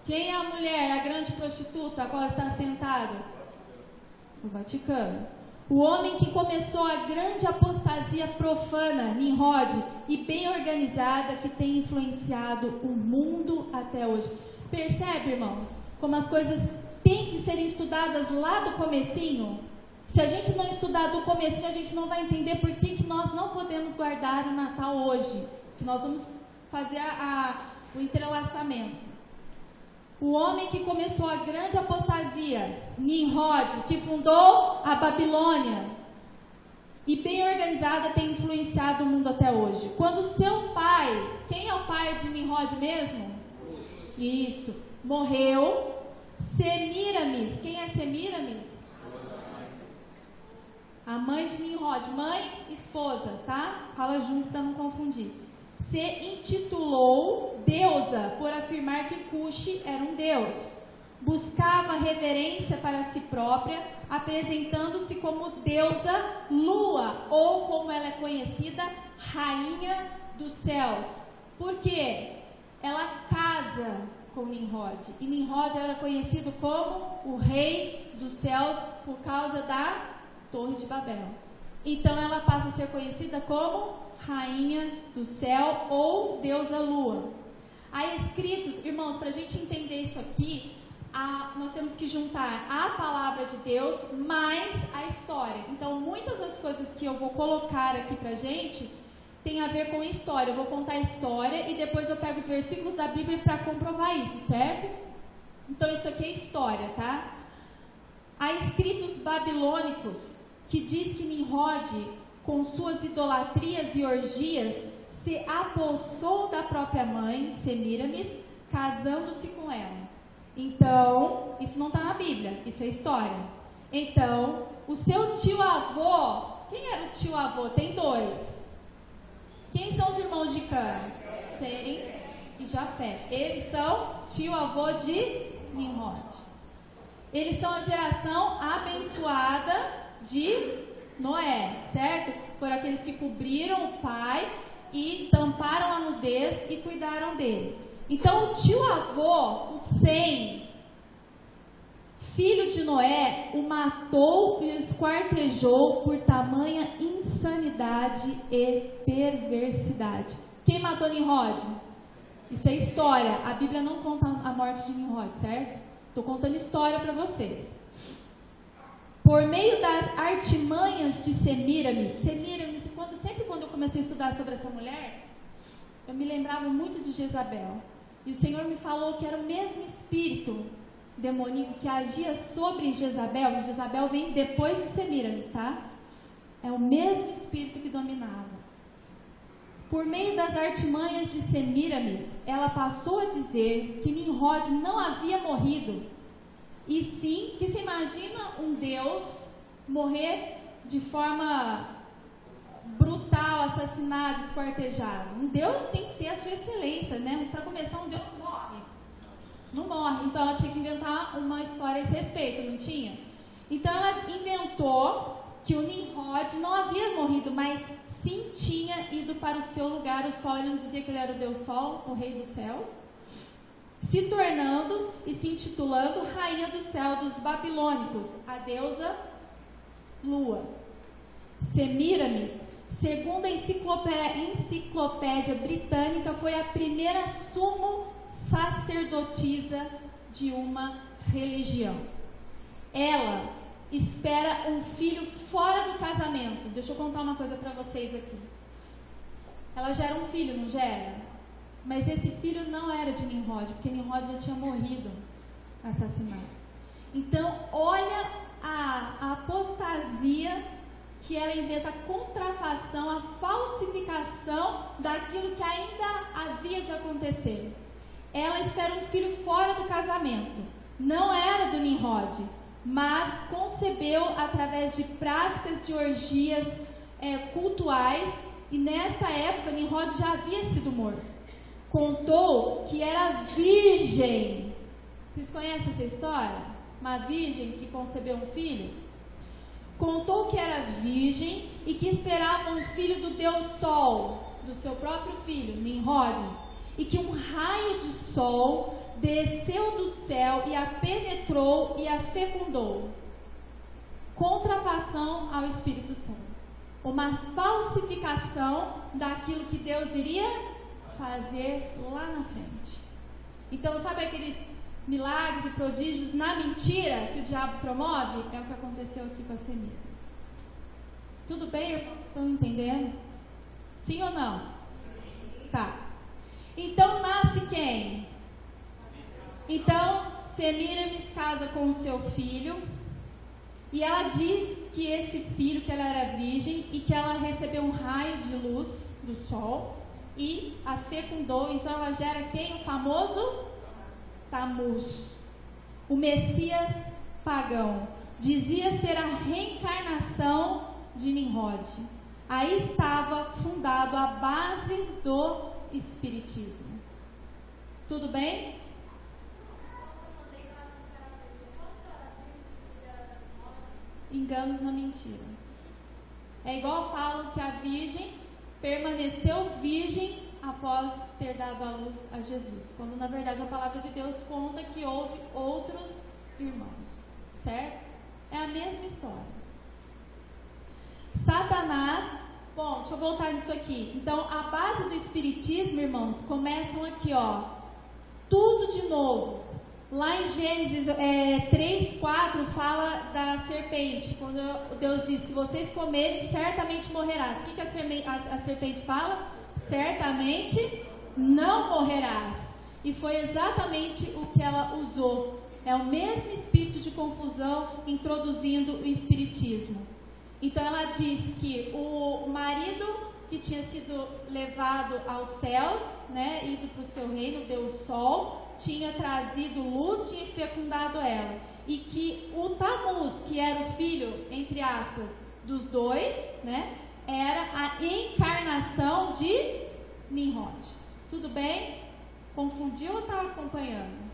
Speaker 1: Quem é a mulher, a grande prostituta, a qual está sentada? O Vaticano. O homem que começou a grande apostasia profana, Nimrod, e bem organizada, que tem influenciado o mundo até hoje. Percebe, irmãos, como as coisas têm que ser estudadas lá do comecinho? Se a gente não estudar do comecinho, a gente não vai entender por que nós não podemos guardar o Natal hoje. que nós vamos fazer o entrelaçamento. O homem que começou a grande apostasia, Nimrod, que fundou a Babilônia, e bem organizada, tem influenciado o mundo até hoje. Quando seu pai, quem é o pai de Nimrod mesmo? Isso, morreu. Semiramis, quem é Semiramis? A mãe de Nimrod, mãe, esposa, tá? Fala junto para não confundir. Se intitulou deusa por afirmar que Cuxi era um deus. Buscava reverência para si própria, apresentando-se como deusa Lua, ou como ela é conhecida, rainha dos céus. Por quê? Ela casa com Nimrod. E Nimrod era conhecido como o rei dos céus por causa da Torre de Babel. Então ela passa a ser conhecida como rainha do céu ou deusa Lua. Há escritos, irmãos, para a gente entender isso aqui, nós temos que juntar a palavra de Deus mais a história. Então muitas das coisas que eu vou colocar aqui para a gente tem a ver com história. Eu vou contar a história e depois eu pego os versículos da Bíblia para comprovar isso, certo? Então isso aqui é história, tá? Há escritos babilônicos que diz que Nimrod, com suas idolatrias e orgias, se apossou da própria mãe, Semiramis, casando-se com ela. Então, isso não está na Bíblia, isso é história. Então, o seu tio-avô, quem era o tio-avô? Tem dois. Quem são os irmãos de Cã? Sem e Jafé. Eles são tio-avô de Nimrod. Eles são a geração abençoada de Noé, certo? Foram aqueles que cobriram o pai e tamparam a nudez e cuidaram dele. Então o tio-avô, o Sem, filho de Noé, o matou e o esquartejou por tamanha insanidade e perversidade. Quem matou Nimrod? Isso é história. A Bíblia não conta a morte de Nimrod, certo? Estou contando história para vocês. Por meio das artimanhas de Semiramis, sempre quando eu comecei a estudar sobre essa mulher, eu me lembrava muito de Jezabel. E o Senhor me falou que era o mesmo espírito demoníaco que agia sobre Jezabel. E Jezabel vem depois de Semiramis, tá? É o mesmo espírito que dominava. Por meio das artimanhas de Semiramis, ela passou a dizer que Nimrod não havia morrido. E sim, que se imagina um Deus morrer de forma brutal, assassinado, esquartejado. Um Deus tem que ter a sua excelência, né? Para começar, um Deus morre. Não morre. Então ela tinha que inventar uma história a esse respeito, não tinha? Então ela inventou que o Nimrod não havia morrido, mas sim tinha ido para o seu lugar. O sol, ele não dizia que ele era o Deus Sol, o rei dos céus, se tornando e se intitulando rainha do céu dos babilônicos, a deusa Lua. Semiramis, segundo a enciclopédia britânica, foi a primeira sumo sacerdotisa de uma religião. Ela espera um filho fora do casamento. Deixa eu contar uma coisa para vocês aqui. Ela gera um filho, não gera? Mas esse filho não era de Nimrod, porque Nimrod já tinha morrido, assassinado. Então, olha a apostasia que ela inventa, a contrafação, a falsificação daquilo que ainda havia de acontecer. Ela espera um filho fora do casamento. Não era do Nimrod, mas concebeu através de práticas de orgias cultuais. E nessa época, Nimrod já havia sido morto. Contou que era virgem. Vocês conhecem essa história? Uma virgem que concebeu um filho? Contou que era virgem e que esperava um filho do Deus Sol, do seu próprio filho, Nimrod, e que um raio de sol desceu do céu e a penetrou e a fecundou. Contrafação ao Espírito Santo. Uma falsificação daquilo que Deus iria fazer lá na frente. Então, sabe aqueles milagres e prodígios na mentira que o diabo promove? É o que aconteceu aqui com as semícias. Tudo bem, irmãos? Estão entendendo? Sim ou não? Tá. Então nasce quem? Então Semíramis casa com o seu filho e ela diz que esse filho, que ela era virgem e que ela recebeu um raio de luz do sol e a fecundou. Então ela gera quem? O famoso Tamuz, o Messias pagão. Dizia ser a reencarnação de Nimrod. Aí estava fundado a base do Espiritismo. Tudo bem? Enganos na mentira. É igual falam que a virgem permaneceu virgem após ter dado a luz a Jesus, quando na verdade a palavra de Deus conta que houve outros irmãos, certo? É a mesma história. Satanás, bom, deixa eu voltar nisso aqui. Então, a base do Espiritismo, irmãos, começam aqui, ó, tudo de novo. Lá em Gênesis 3, 4, fala da serpente, quando Deus diz, se vocês comerem, certamente morrerás. O que a serpente fala? Certamente não morrerás. E foi exatamente o que ela usou. É o mesmo espírito de confusão introduzindo o espiritismo. Então ela diz que o marido que tinha sido levado aos céus, né, ido para o seu reino, Deus Sol, tinha trazido luz, tinha fecundado ela. E que o Tamuz, que era o filho, entre aspas, dos dois, né, era a encarnação de Nimrod. Tudo bem? Confundiu ou está acompanhando?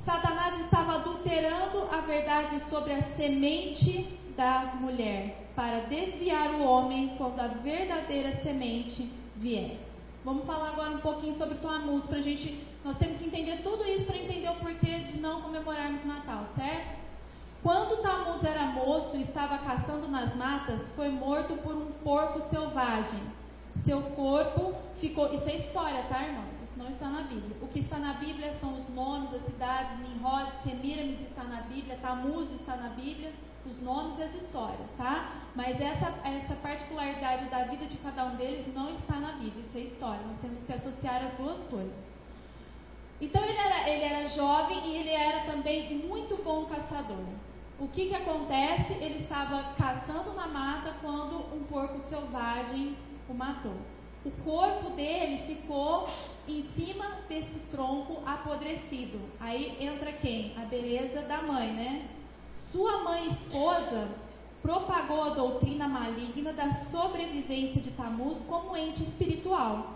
Speaker 1: Satanás estava adulterando a verdade sobre a semente da mulher para desviar o homem quando a verdadeira semente viesse. Vamos falar agora um pouquinho sobre o Tamuz, pra gente, nós temos que entender tudo isso para entender o porquê de não comemorarmos o Natal, certo? Quando Tamuz era moço e estava caçando nas matas, foi morto por um porco selvagem. Seu corpo ficou... Isso é história, tá, irmãos? Isso não está na Bíblia. O que está na Bíblia são os nomes, as cidades, Nimrod, Semíramis está na Bíblia, Tamuz está na Bíblia, os nomes e as histórias, tá? Mas essa particularidade da vida de cada um deles não está na Bíblia, isso é história. Nós temos que associar as duas coisas. Então ele era jovem e ele era também muito bom caçador. O que acontece? Ele estava caçando na mata quando um porco selvagem o matou. O corpo dele ficou em cima desse tronco apodrecido. Aí entra quem? A beleza da mãe, né? Sua mãe esposa propagou a doutrina maligna da sobrevivência de Tamuz como ente espiritual.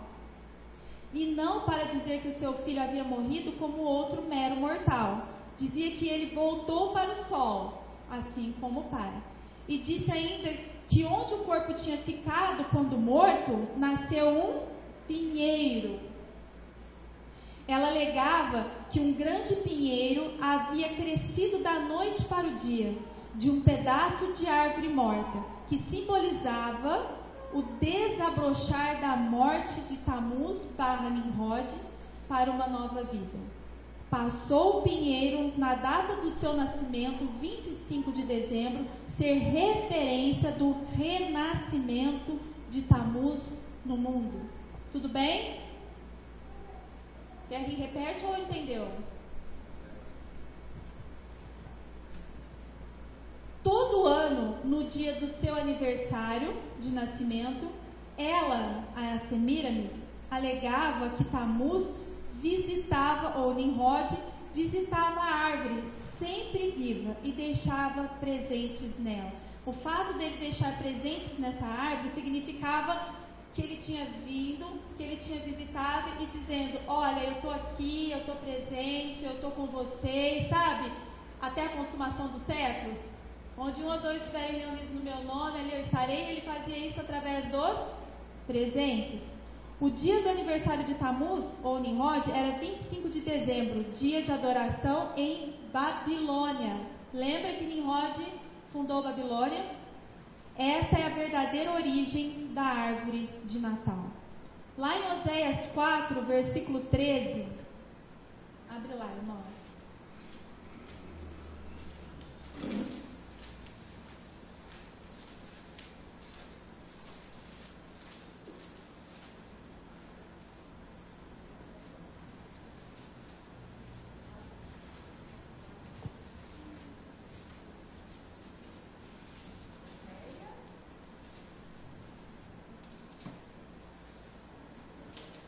Speaker 1: E não para dizer que o seu filho havia morrido como outro mero mortal. Dizia que ele voltou para o sol, assim como o pai. E disse ainda que onde o corpo tinha ficado quando morto, nasceu um pinheiro. Ela alegava que um grande pinheiro havia crescido da noite para o dia, de um pedaço de árvore morta, que simbolizava o desabrochar da morte de Tamuz / Nimrod para uma nova vida. Passou o pinheiro, na data do seu nascimento, 25 de dezembro, ser referência do renascimento de Tamuz no mundo. Tudo bem? Quer que repete ou entendeu? Todo ano, no dia do seu aniversário de nascimento, ela, a Semíramis, alegava que Tamuz visitava, ou Nimrod, visitava a árvore sempre viva e deixava presentes nela. O fato dele deixar presentes nessa árvore significava que ele tinha vindo, que ele tinha visitado e dizendo, olha, eu estou aqui, eu estou presente, eu estou com vocês, sabe? Até a consumação dos séculos, onde um ou dois estiverem reunidos no meu nome, ali eu estarei. Ele fazia isso através dos presentes. O dia do aniversário de Tamuz, ou Nimrod, era 25 de dezembro, dia de adoração em Babilônia. Lembra que Nimrod fundou Babilônia? Esta é a verdadeira origem da árvore de Natal. Lá em Oséias 4, versículo 13, abre lá, irmão.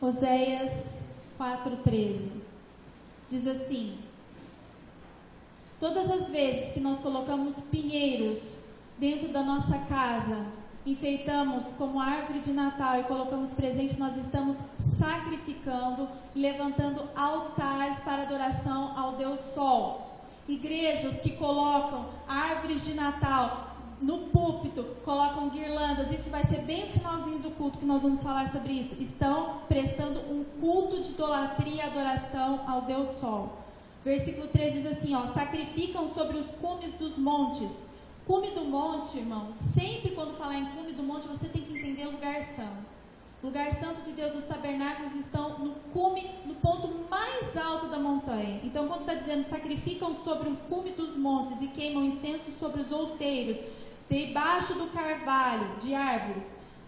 Speaker 1: Oséias 4:13. Diz assim: todas as vezes que nós colocamos pinheiros dentro da nossa casa, enfeitamos como árvore de Natal e colocamos presentes, nós estamos sacrificando, levantando altares para adoração ao Deus Sol. Igrejas que colocam árvores de Natal no púlpito, colocam guirlandas, isso vai ser bem no finalzinho do culto que nós vamos falar sobre isso, estão prestando um culto de idolatria e adoração ao Deus Sol. Versículo 3 diz assim, sacrificam sobre os cumes dos montes. Cume do monte, irmãos, sempre quando falar em cume do monte, você tem que entender o lugar santo. O lugar santo de Deus, os tabernáculos estão no cume, no ponto mais alto da montanha. Então, quando está dizendo sacrificam sobre o cume dos montes e queimam incenso sobre os outeiros, debaixo do carvalho de árvores,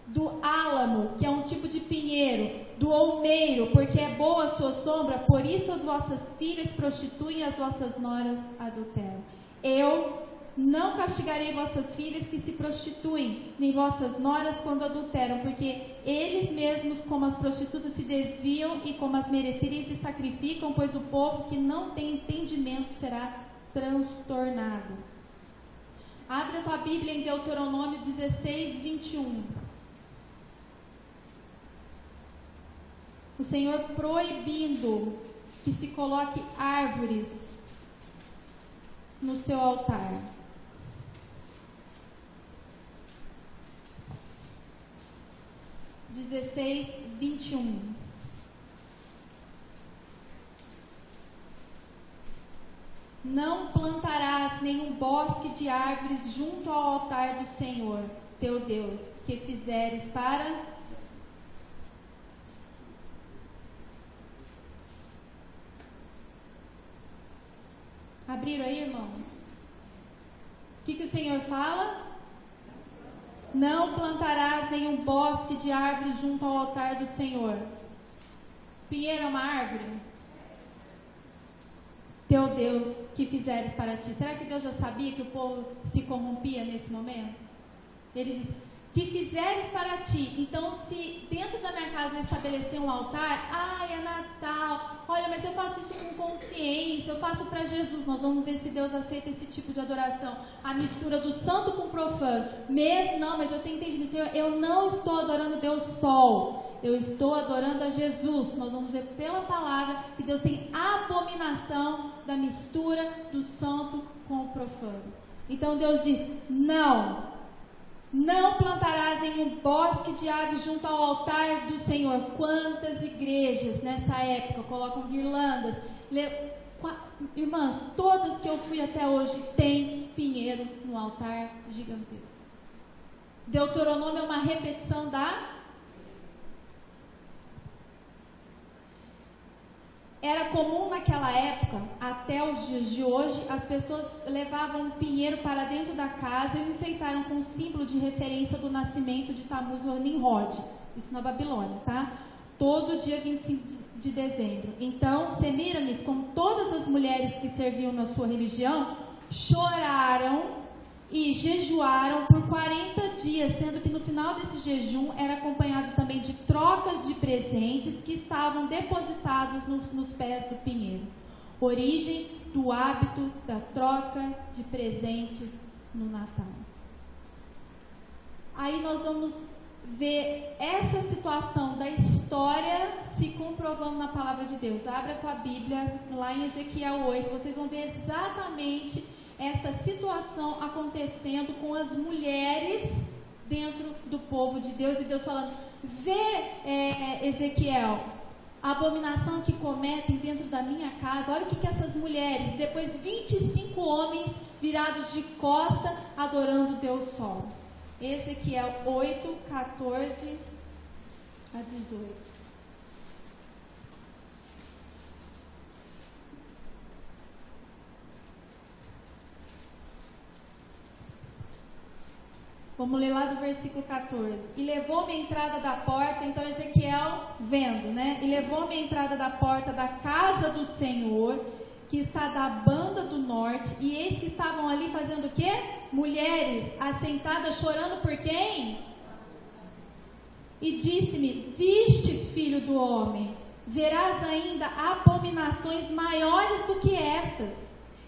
Speaker 1: do álamo, que é um tipo de pinheiro, do olmeiro, porque é boa a sua sombra, por isso as vossas filhas prostituem e as vossas noras adulteram. Eu não castigarei vossas filhas que se prostituem, nem vossas noras quando adulteram, porque eles mesmos, como as prostitutas, se desviam e como as meretrizes sacrificam, pois o povo que não tem entendimento será transtornado. Abre a tua Bíblia em Deuteronômio 16:21. O Senhor proibindo que se coloque árvores no seu altar. (16:21). Não plantarás nenhum bosque de árvores junto ao altar do Senhor, teu Deus, que fizeres para... Abriram aí, irmãos? O que o Senhor fala? Não plantarás nenhum bosque de árvores junto ao altar do Senhor. Pinheiro é uma árvore? Teu Deus, que fizeres para ti. Será que Deus já sabia que o povo se corrompia nesse momento? Ele diz, que fizeres para ti. Então, se dentro da minha casa eu estabelecer um altar, é Natal, olha, mas eu faço isso com consciência, eu faço para Jesus. Nós vamos ver se Deus aceita esse tipo de adoração, a mistura do santo com o profano. Não, mas eu tenho entendido, Senhor, eu não estou adorando Deus Sol, eu estou adorando a Jesus. Nós vamos ver pela palavra que Deus tem abominação da mistura do santo com o profano. Então Deus diz, não plantarás nenhum bosque de árvores junto ao altar do Senhor. Quantas igrejas nessa época colocam guirlandas? Irmãs, todas que eu fui até hoje tem pinheiro no altar gigantesco. Deuteronômio é uma repetição Era comum naquela época, até os dias de hoje, as pessoas levavam um pinheiro para dentro da casa e o enfeitaram com o símbolo de referência do nascimento de Tammuz ou Nimrod. Isso na Babilônia, tá? Todo dia 25 de dezembro. Então, Semíramis, como todas as mulheres que serviam na sua religião, choraram e jejuaram por 40 dias, sendo que no final desse jejum era acompanhado também de trocas de presentes que estavam depositados nos pés do pinheiro. Origem do hábito da troca de presentes no Natal. Aí nós vamos ver essa situação da história se comprovando na palavra de Deus. Abra a tua Bíblia lá em Ezequiel 8, vocês vão ver exatamente essa situação acontecendo com as mulheres dentro do povo de Deus, e Deus falando, Ezequiel, a abominação que cometem dentro da minha casa, olha o que essas mulheres, depois 25 homens virados de costa, adorando o Deus Sol. Ezequiel 8, 14 a 18. Vamos ler lá do versículo 14. E levou-me a entrada da porta, então Ezequiel vendo, né? E levou-me a entrada da porta da casa do Senhor, que está da banda do norte, e eis que estavam ali fazendo o quê? Mulheres assentadas chorando por quem? E disse-me: viste, filho do homem, verás ainda abominações maiores do que estas.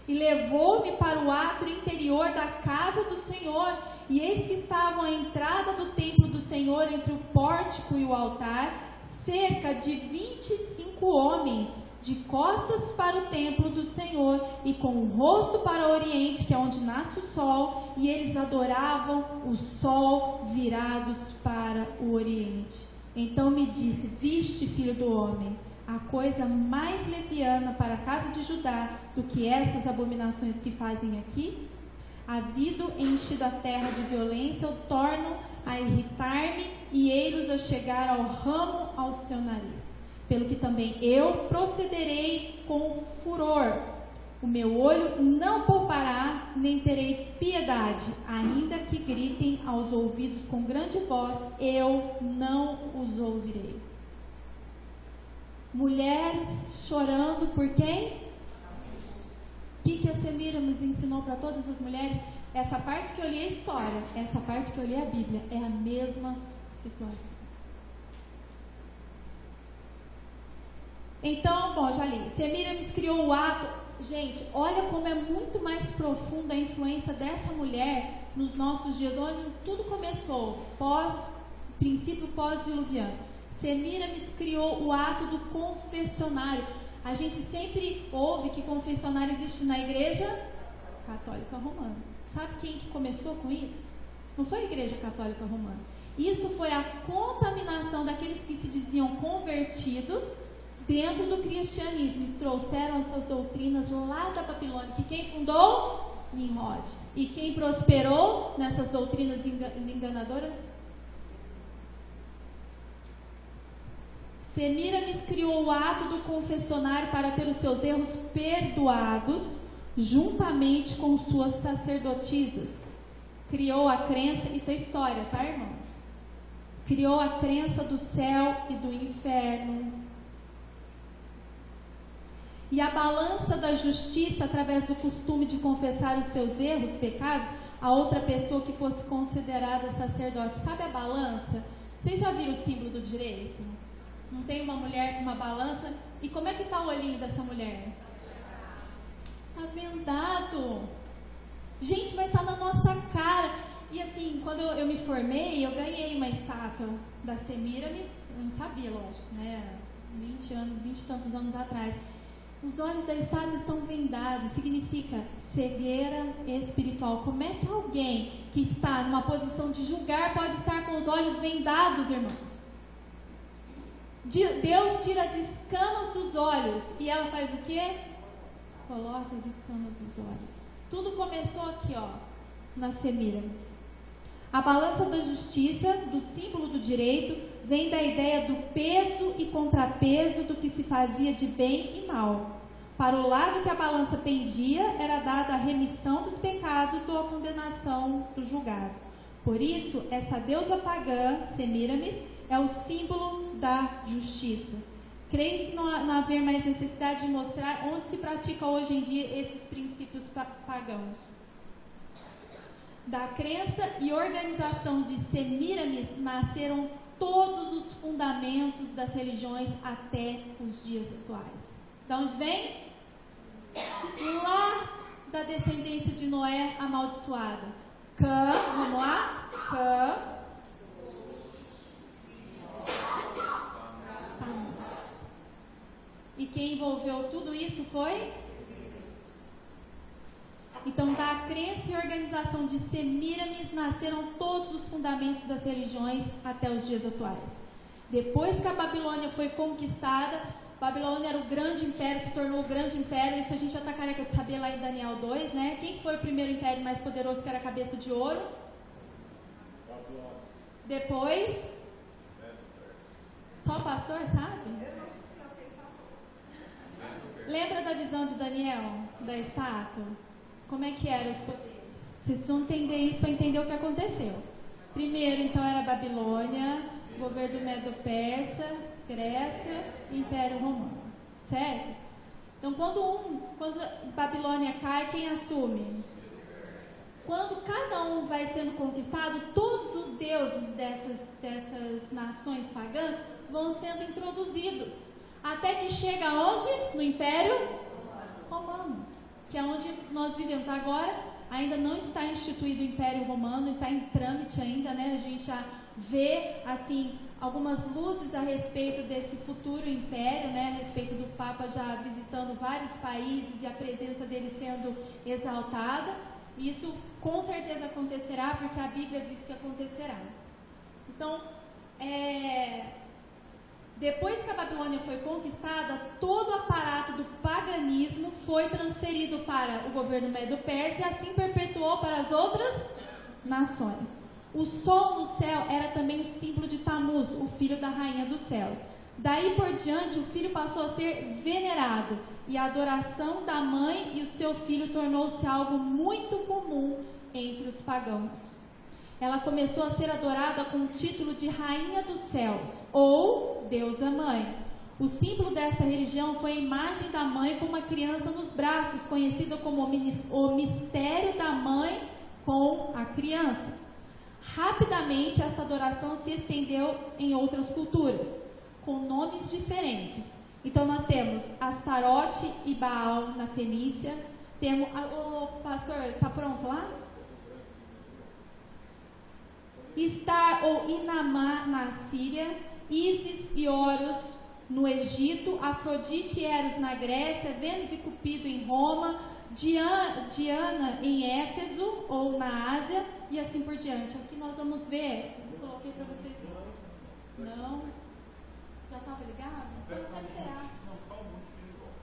Speaker 1: E levou-me para o átrio interior da casa do Senhor, e eis que estavam à entrada do templo do Senhor, entre o pórtico e o altar, cerca de 25 homens, de costas para o templo do Senhor, e com o rosto para o oriente, que é onde nasce o sol, e eles adoravam o sol virados para o oriente. Então me disse: viste, filho do homem, a coisa mais leviana para a casa de Judá do que essas abominações que fazem aqui? Havido enchido a terra de violência, eu torno a irritar-me e ei-los a chegar ao ramo ao seu nariz. Pelo que também eu procederei com furor. O meu olho não poupará, nem terei piedade, ainda que gritem aos ouvidos com grande voz, eu não os ouvirei. Mulheres chorando por quem? O que a Semíramis ensinou para todas as mulheres? Essa parte que eu li é a história, essa parte que eu li é a Bíblia, é a mesma situação. Então, bom, já li. Semíramis criou o ato. Gente, olha como é muito mais profunda a influência dessa mulher nos nossos dias, onde tudo começou, princípio pós-diluviano. Semíramis criou o ato do confessionário. A gente sempre ouve que confessionário existe na Igreja Católica Romana. Sabe quem que começou com isso? Não foi a Igreja Católica Romana. Isso foi a contaminação daqueles que se diziam convertidos dentro do cristianismo. Eles trouxeram as suas doutrinas lá da Babilônia, que quem fundou? Nimrod. E quem prosperou nessas doutrinas enganadoras? Semíramis criou o ato do confessionário para ter os seus erros perdoados, juntamente com suas sacerdotisas. Criou a crença, isso é história, tá, irmãos? Criou a crença do céu e do inferno. E a balança da justiça, através do costume de confessar os seus erros, pecados, a outra pessoa que fosse considerada sacerdote. Sabe a balança? Vocês já viram o símbolo do direito? Não tem uma mulher com uma balança? E como é que está o olhinho dessa mulher? Está vendado. Gente, mas está na nossa cara. E assim, quando eu me formei, eu ganhei uma estátua da Semíramis. Eu não sabia, lógico, né? 20 e tantos anos atrás. Os olhos da estátua estão vendados, significa cegueira espiritual. Como é que alguém que está numa posição de julgar pode estar com os olhos vendados, irmãos? Deus tira as escamas dos olhos e ela faz o quê? Coloca as escamas dos olhos. Tudo começou aqui, ó, nas Semíramis. A balança da justiça, do símbolo do direito, vem da ideia do peso e contrapeso do que se fazia de bem e mal. Para o lado que a balança pendia, era dada a remissão dos pecados ou a condenação do julgado. Por isso, essa deusa pagã, Semíramis, é o símbolo da justiça. Creio que não haver mais necessidade de mostrar onde se pratica hoje em dia esses princípios pagãos. Da crença e organização de Semíramis nasceram todos os fundamentos das religiões até os dias atuais. De onde vem? Lá da descendência de Noé amaldiçoada. Cã, vamos lá? Cã. E quem envolveu tudo isso foi? Então, da crença e organização de Semíramis nasceram todos os fundamentos das religiões até os dias atuais. Depois que a Babilônia foi conquistada, Babilônia era o grande império, se tornou o grande império. Isso a gente já está careca de saber lá em Daniel 2, né? Quem foi o primeiro império mais poderoso que era a cabeça de ouro? Babilônia. Depois? Só o pastor sabe? Lembra da visão de Daniel, da estátua? Como é que eram os poderes? Vocês precisam entender isso para entender o que aconteceu. Primeiro, então, era a Babilônia, governo Medo-Persa, Grécia e Império Romano. Certo? Então, quando Babilônia cai, quem assume? quando cada um vai sendo conquistado, todos os deuses dessas nações pagãs vão sendo introduzidos. Até que chega onde? No Império Romano, que é onde nós vivemos agora. Ainda não está instituído o Império Romano, está em trâmite ainda, né? A gente já vê, assim, algumas luzes a respeito desse futuro império, né? A respeito do Papa já visitando vários países e a presença dele sendo exaltada. Isso com certeza acontecerá, porque a Bíblia diz que acontecerá. Então, depois que a Babilônia foi conquistada, todo o aparato do paganismo foi transferido para o governo Medo-Persa e assim perpetuou para as outras nações. O sol no céu era também o símbolo de Tamuz, o filho da rainha dos céus. Daí por diante, o filho passou a ser venerado e a adoração da mãe e o seu filho tornou-se algo muito comum entre os pagãos. Ela começou a ser adorada com o título de Rainha dos Céus, ou Deusa Mãe. O símbolo dessa religião foi a imagem da mãe com uma criança nos braços, conhecida como o mistério da mãe com a criança. Rapidamente, essa adoração se estendeu em outras culturas, com nomes diferentes. Então, nós temos Astarote e Baal na Fenícia. Temos... O pastor, está pronto lá? Star ou Inamá na Síria, Ísis e Horus no Egito, Afrodite e Eros na Grécia, Vênus e Cupido em Roma, Diana em Éfeso ou na Ásia e assim por diante. Aqui nós vamos ver, eu coloquei para vocês. Não? Já estava ligado? Então você esperar.
Speaker 2: Não, só um monte de volta.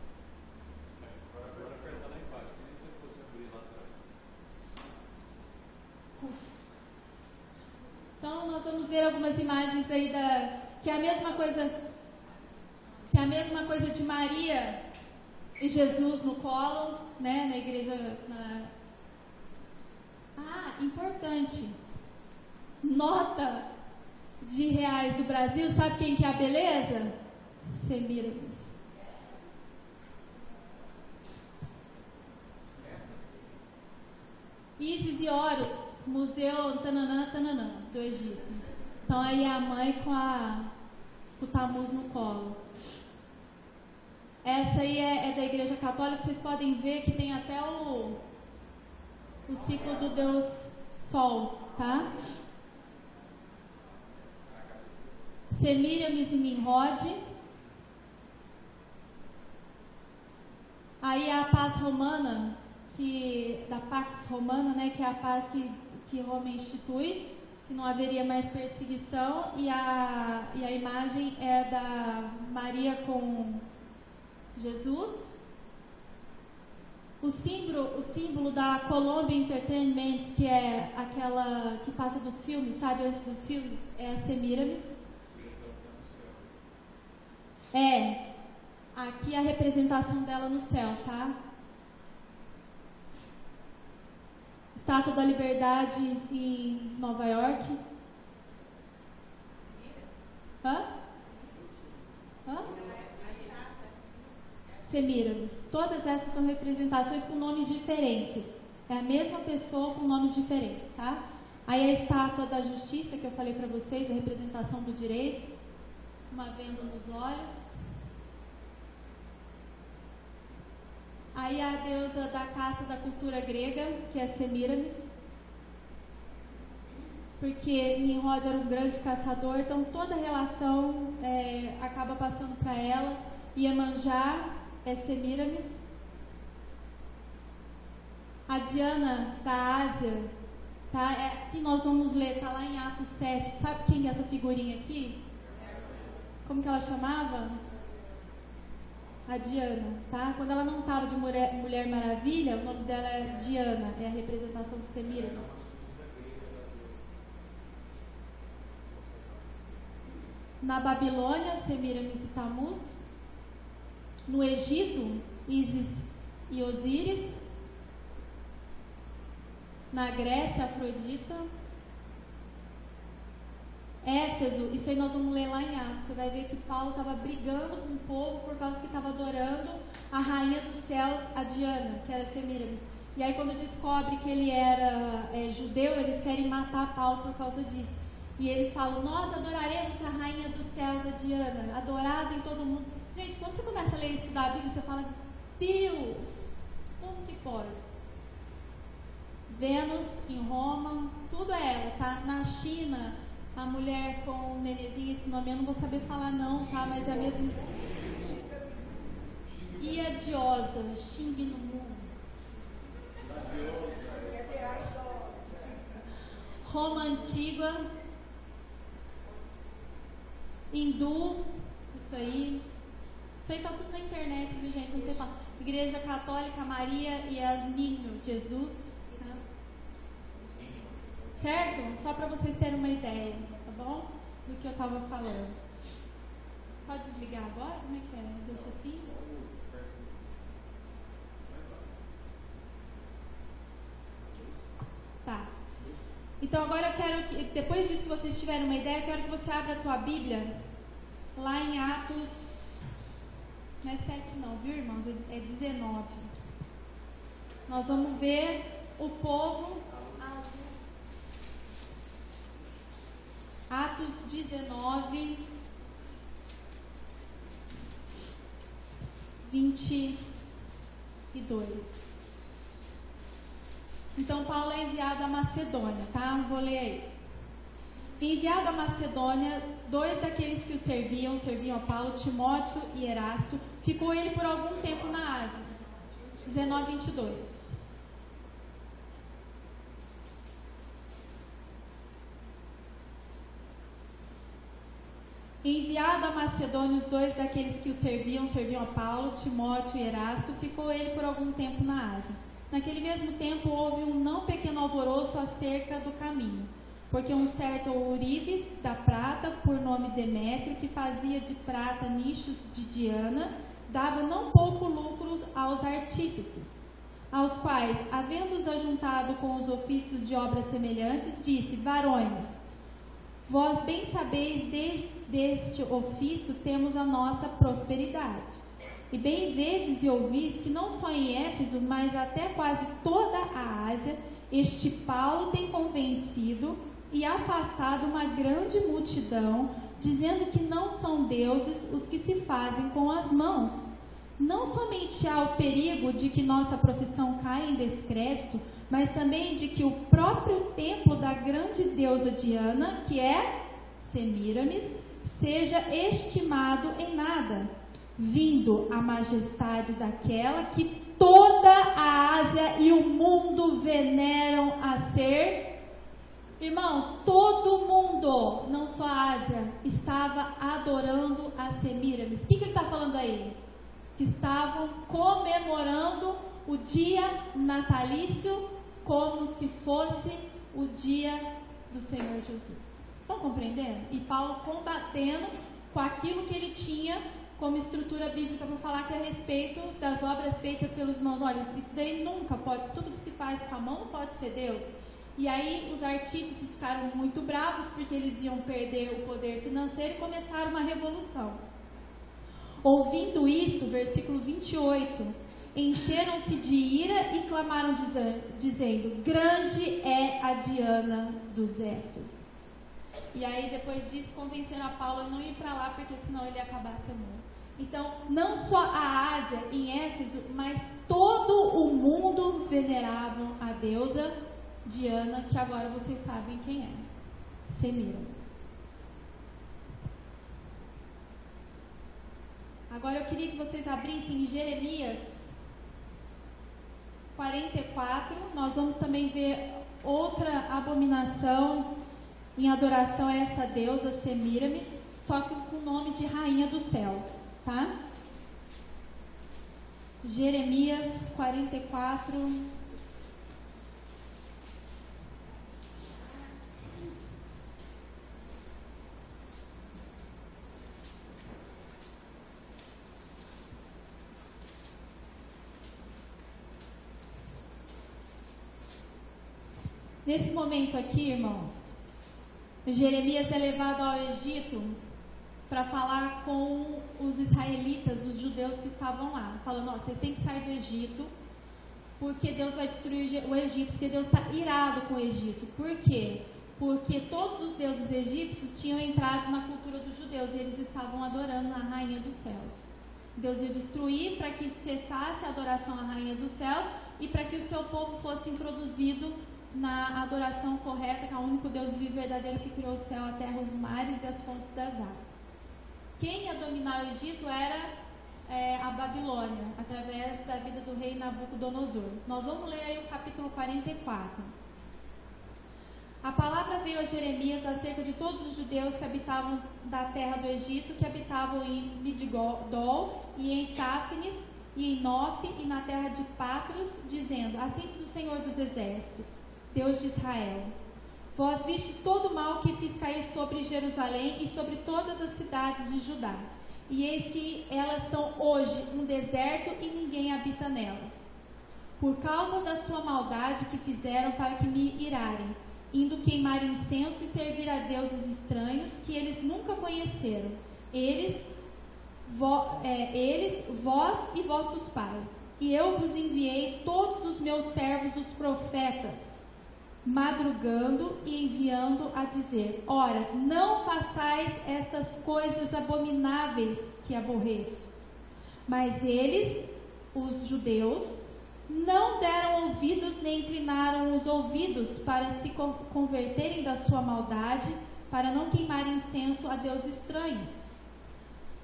Speaker 2: Agora aperta lá embaixo, queria que você fosse abrir lá atrás.
Speaker 1: Então nós vamos ver algumas imagens aí que é a mesma coisa de Maria e Jesus no colo, né, na igreja. Importante. Nota de reais do Brasil, sabe quem que é a beleza? Semíramis. Ísis e Horus, Museu Tananã, do Egito. Então aí a mãe com o Tamuz no colo. Essa aí é da Igreja Católica, vocês podem ver que tem até o ciclo do Deus Sol, tá? Semíramis e Nimrod. Aí a paz romana, da Pax Romana, né, que é a paz que Roma institui, que não haveria mais perseguição, e a imagem é da Maria com Jesus. O símbolo da Columbia Entertainment, que é aquela que passa dos filmes, sabe, antes dos filmes, é a Semíramis. Aqui a representação dela no céu, tá? Estátua da Liberdade em Nova York. Hã? Semíramis. Todas essas são representações com nomes diferentes. É a mesma pessoa com nomes diferentes, tá? Aí a estátua da Justiça, que eu falei para vocês, a representação do direito. Uma venda nos olhos. Aí a deusa da caça da cultura grega, que é Semíramis. Porque Nimrod era um grande caçador, então toda a relação acaba passando para ela. Iemanjá é Semíramis. A Diana da Ásia, tá? Que nós vamos ler, tá lá em Atos 7. Sabe quem é essa figurinha aqui? Como que ela chamava? A Diana, tá? Quando ela não estava de Mulher Maravilha, o nome dela é Diana, é a representação de Semíramis. Na Babilônia, Semíramis e Tamuz. No Egito, Ísis e Osíris. Na Grécia, Afrodita. Éfeso, isso aí nós vamos ler lá em Atos. Você vai ver que Paulo estava brigando com o povo por causa que estava adorando a rainha dos céus, a Diana, que era Semíramis. E aí quando descobre que ele era judeu, eles querem matar Paulo por causa disso. E eles falam, nós adoraremos a rainha dos céus, a Diana, adorada em todo mundo. Gente, quando você começa a ler e estudar a Bíblia, você fala, Deus, como que pode? Vênus em Roma, tudo é ela, tá? Na China, a mulher com o nenezinho, esse nome eu não vou saber falar não, tá? Mas é a mesma... Iadiosa, Xing no mundo. Roma Antiga, Hindu, isso aí tá tudo na internet, viu gente? Não sei falar. Igreja Católica, Maria e a Ninho, Jesus, tá? Certo? Só para vocês terem uma ideia, tá bom? Do que eu estava falando. Pode desligar agora? Como é que é? Deixa assim? Tá. Então agora eu quero que, depois disso que vocês tiverem uma ideia, eu quero que você abra a tua Bíblia lá em Atos, não é 7 não, viu irmãos? É 19. Nós vamos ver o povo, Atos 19, 22. Então Paulo é enviado à Macedônia, tá? Vou ler aí. Enviado à Macedônia, 2 daqueles que o serviam a Paulo, Timóteo e Erasto, ficou ele por algum tempo na Ásia. 19, 22. Enviado à Macedônia, os 2 daqueles que o serviam a Paulo, Timóteo e Erasto, ficou ele por algum tempo na Ásia. Naquele mesmo tempo houve um não pequeno alvoroço acerca do caminho, porque um certo ourives da prata, por nome Demétrio, que fazia de prata nichos de Diana, dava não pouco lucro aos artífices, aos quais, havendo-os ajuntado com os ofícios de obras semelhantes, disse, varões, vós bem sabeis, deste ofício temos a nossa prosperidade. E bem vedes e ouvis que não só em Éfeso, mas até quase toda a Ásia, este Paulo tem convencido e afastado uma grande multidão, dizendo que não são deuses os que se fazem com as mãos. Não somente há o perigo de que nossa profissão caia em descrédito, mas também de que o próprio templo da grande deusa Diana, que é Semíramis, seja estimado em nada, vindo a majestade daquela que toda a Ásia e o mundo veneram a ser. Irmãos, todo mundo, não só a Ásia, estava adorando a Semíramis. O que ele está falando aí? Que estavam comemorando o dia natalício como se fosse o dia do Senhor Jesus. Estão compreendendo? E Paulo combatendo com aquilo que ele tinha como estrutura bíblica para falar que a respeito das obras feitas pelos mãos. Olha, isso daí nunca pode, tudo que se faz com a mão não pode ser Deus. E aí os artífices ficaram muito bravos porque eles iam perder o poder financeiro e começaram uma revolução. Ouvindo isto, versículo 28, encheram-se de ira e clamaram dizendo, grande é a Diana dos Éfesos. E aí depois disso convenceram a Paulo a não ir para lá porque senão ele ia acabar sendo morto. Então, não só a Ásia em Éfeso, mas todo o mundo veneravam a deusa Diana, que agora vocês sabem quem é, Semíramis. Agora eu queria que vocês abrissem em Jeremias 44, nós vamos também ver outra abominação em adoração a essa deusa Semíramis, só que com o nome de Rainha dos Céus, tá? Jeremias 44. Nesse momento aqui, irmãos, Jeremias é levado ao Egito para falar com os israelitas, os judeus que estavam lá, falando, ó, vocês têm que sair do Egito, porque Deus vai destruir o Egito, porque Deus está irado com o Egito. Por quê? Porque todos os deuses egípcios tinham entrado na cultura dos judeus e eles estavam adorando a rainha dos céus. Deus ia destruir para que cessasse a adoração à rainha dos céus e para que o seu povo fosse introduzido na adoração correta, que é o único Deus vivo e verdadeiro que criou o céu, a terra, os mares e as fontes das águas. Quem ia dominar o Egito era a Babilônia, através da vida do rei Nabucodonosor. Nós vamos ler aí o capítulo 44. A palavra veio a Jeremias acerca de todos os judeus que habitavam da terra do Egito, que habitavam em Migdol e em Táfnis e em Nof e na terra de Patros, dizendo: assim diz o Senhor dos Exércitos, Deus de Israel: vós viste todo o mal que fiz cair sobre Jerusalém e sobre todas as cidades de Judá, e eis que elas são hoje um deserto e ninguém habita nelas, por causa da sua maldade que fizeram para que me irarem, indo queimar incenso e servir a deuses estranhos que eles nunca conheceram, vós e vossos pais. E eu vos enviei todos os meus servos, os profetas, madrugando e enviando a dizer: ora, não façais estas coisas abomináveis que aborreço. Mas eles, os judeus, não deram ouvidos nem inclinaram os ouvidos para se converterem da sua maldade, para não queimar incenso a deuses estranhos.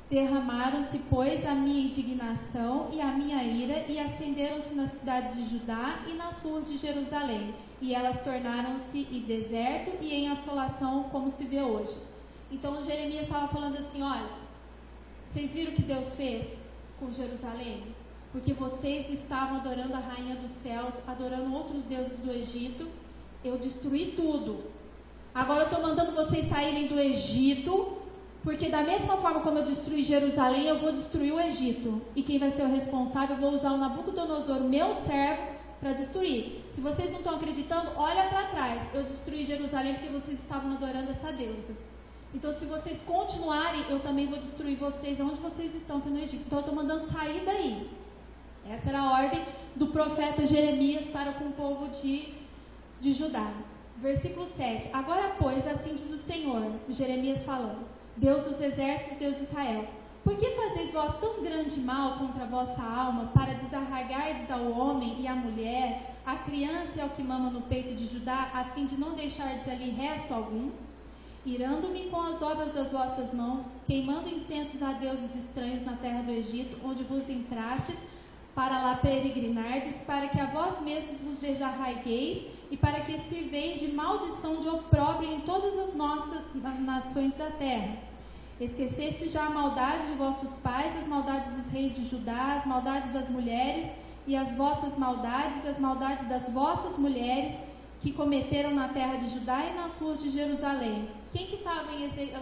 Speaker 1: Derramaram-se, pois, a minha indignação e a minha ira, e acenderam-se nas cidades de Judá e nas ruas de Jerusalém, e elas tornaram-se em deserto e em assolação, como se vê hoje. Então Jeremias estava falando assim: olha, vocês viram o que Deus fez com Jerusalém? Porque vocês estavam adorando a rainha dos céus, adorando outros deuses do Egito. Eu destruí tudo. Agora eu estou mandando vocês saírem do Egito, porque da mesma forma como eu destruí Jerusalém, eu vou destruir o Egito. E quem vai ser o responsável? Eu vou usar o Nabucodonosor, meu servo, para destruir. Se vocês não estão acreditando, olha para trás. Eu destruí Jerusalém porque vocês estavam adorando essa deusa. Então, se vocês continuarem, eu também vou destruir vocês onde vocês estão, aqui no Egito. Então, eu estou mandando sair daí. Essa era a ordem do profeta Jeremias para com o povo de Judá. Versículo 7. Agora, pois, assim diz o Senhor, Jeremias falando: Deus dos exércitos, Deus de Israel, por que fazeis vós tão grande mal contra a vossa alma, para desarraigardes ao homem e à mulher, à criança e ao que mama no peito de Judá, a fim de não deixardes ali resto algum? Irando-me com as obras das vossas mãos, queimando incensos a deuses estranhos na terra do Egito, onde vos entrastes, para lá peregrinardes, para que a vós mesmos vos desarraigueis, e para que sirveis de maldição, de opróbrio em todas as nossas nações da terra. Esqueceste já a maldade de vossos pais, as maldades dos reis de Judá, as maldades das mulheres, e as vossas maldades, as maldades das vossas mulheres, que cometeram na terra de Judá e nas ruas de Jerusalém. Quem que estava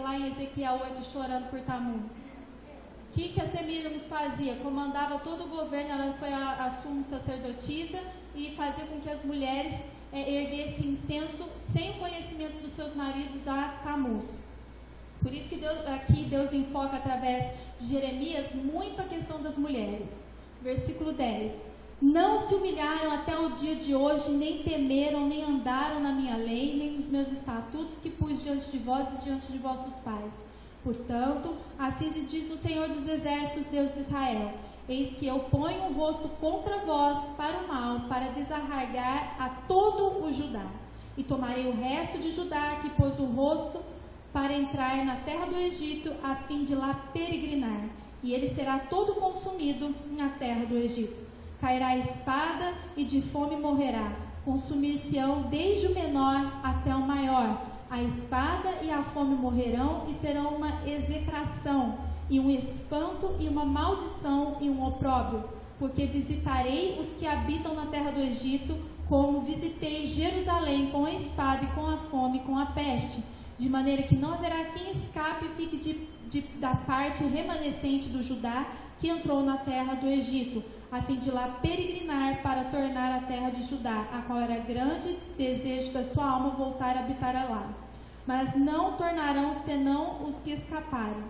Speaker 1: lá em Ezequiel 8 chorando por Tamuz? O que a Semíramis fazia? Comandava todo o governo, ela foi a sumo sacerdotisa e fazia com que as mulheres erguessem incenso sem o conhecimento dos seus maridos a Tamuz. Por isso que Deus enfoca através de Jeremias muito a questão das mulheres. Versículo 10. Não se humilharam até o dia de hoje, nem temeram, nem andaram na minha lei, nem nos meus estatutos que pus diante de vós e diante de vossos pais. Portanto, assim diz o Senhor dos Exércitos, Deus de Israel: eis que eu ponho o rosto contra vós para o mal, para desarraigar a todo o Judá. E tomarei o resto de Judá, que pôs o rosto para entrar na terra do Egito, a fim de lá peregrinar. E ele será todo consumido na terra do Egito. Cairá a espada e de fome morrerá. Consumir-se-ão desde o menor até o maior. A espada e a fome morrerão e serão uma execração, e um espanto e uma maldição e um opróbrio, porque visitarei os que habitam na terra do Egito, como visitei Jerusalém com a espada e com a fome e com a peste, de maneira que não haverá quem escape e fique da parte remanescente do Judá que entrou na terra do Egito, a fim de lá peregrinar para tornar a terra de Judá, a qual era grande desejo da sua alma voltar a habitar lá. Mas não tornarão senão os que escaparam.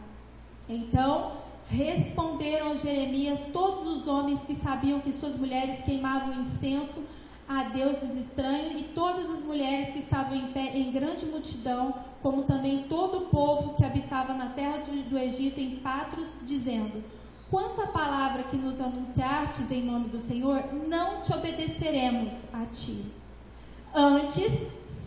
Speaker 1: Então responderam a Jeremias todos os homens que sabiam que suas mulheres queimavam incenso a deuses estranhos, e todas as mulheres que estavam em pé em grande multidão, como também todo o povo que habitava na terra do Egito em Patros, dizendo: quanto à palavra que nos anunciastes em nome do Senhor, não te obedeceremos a ti. Antes,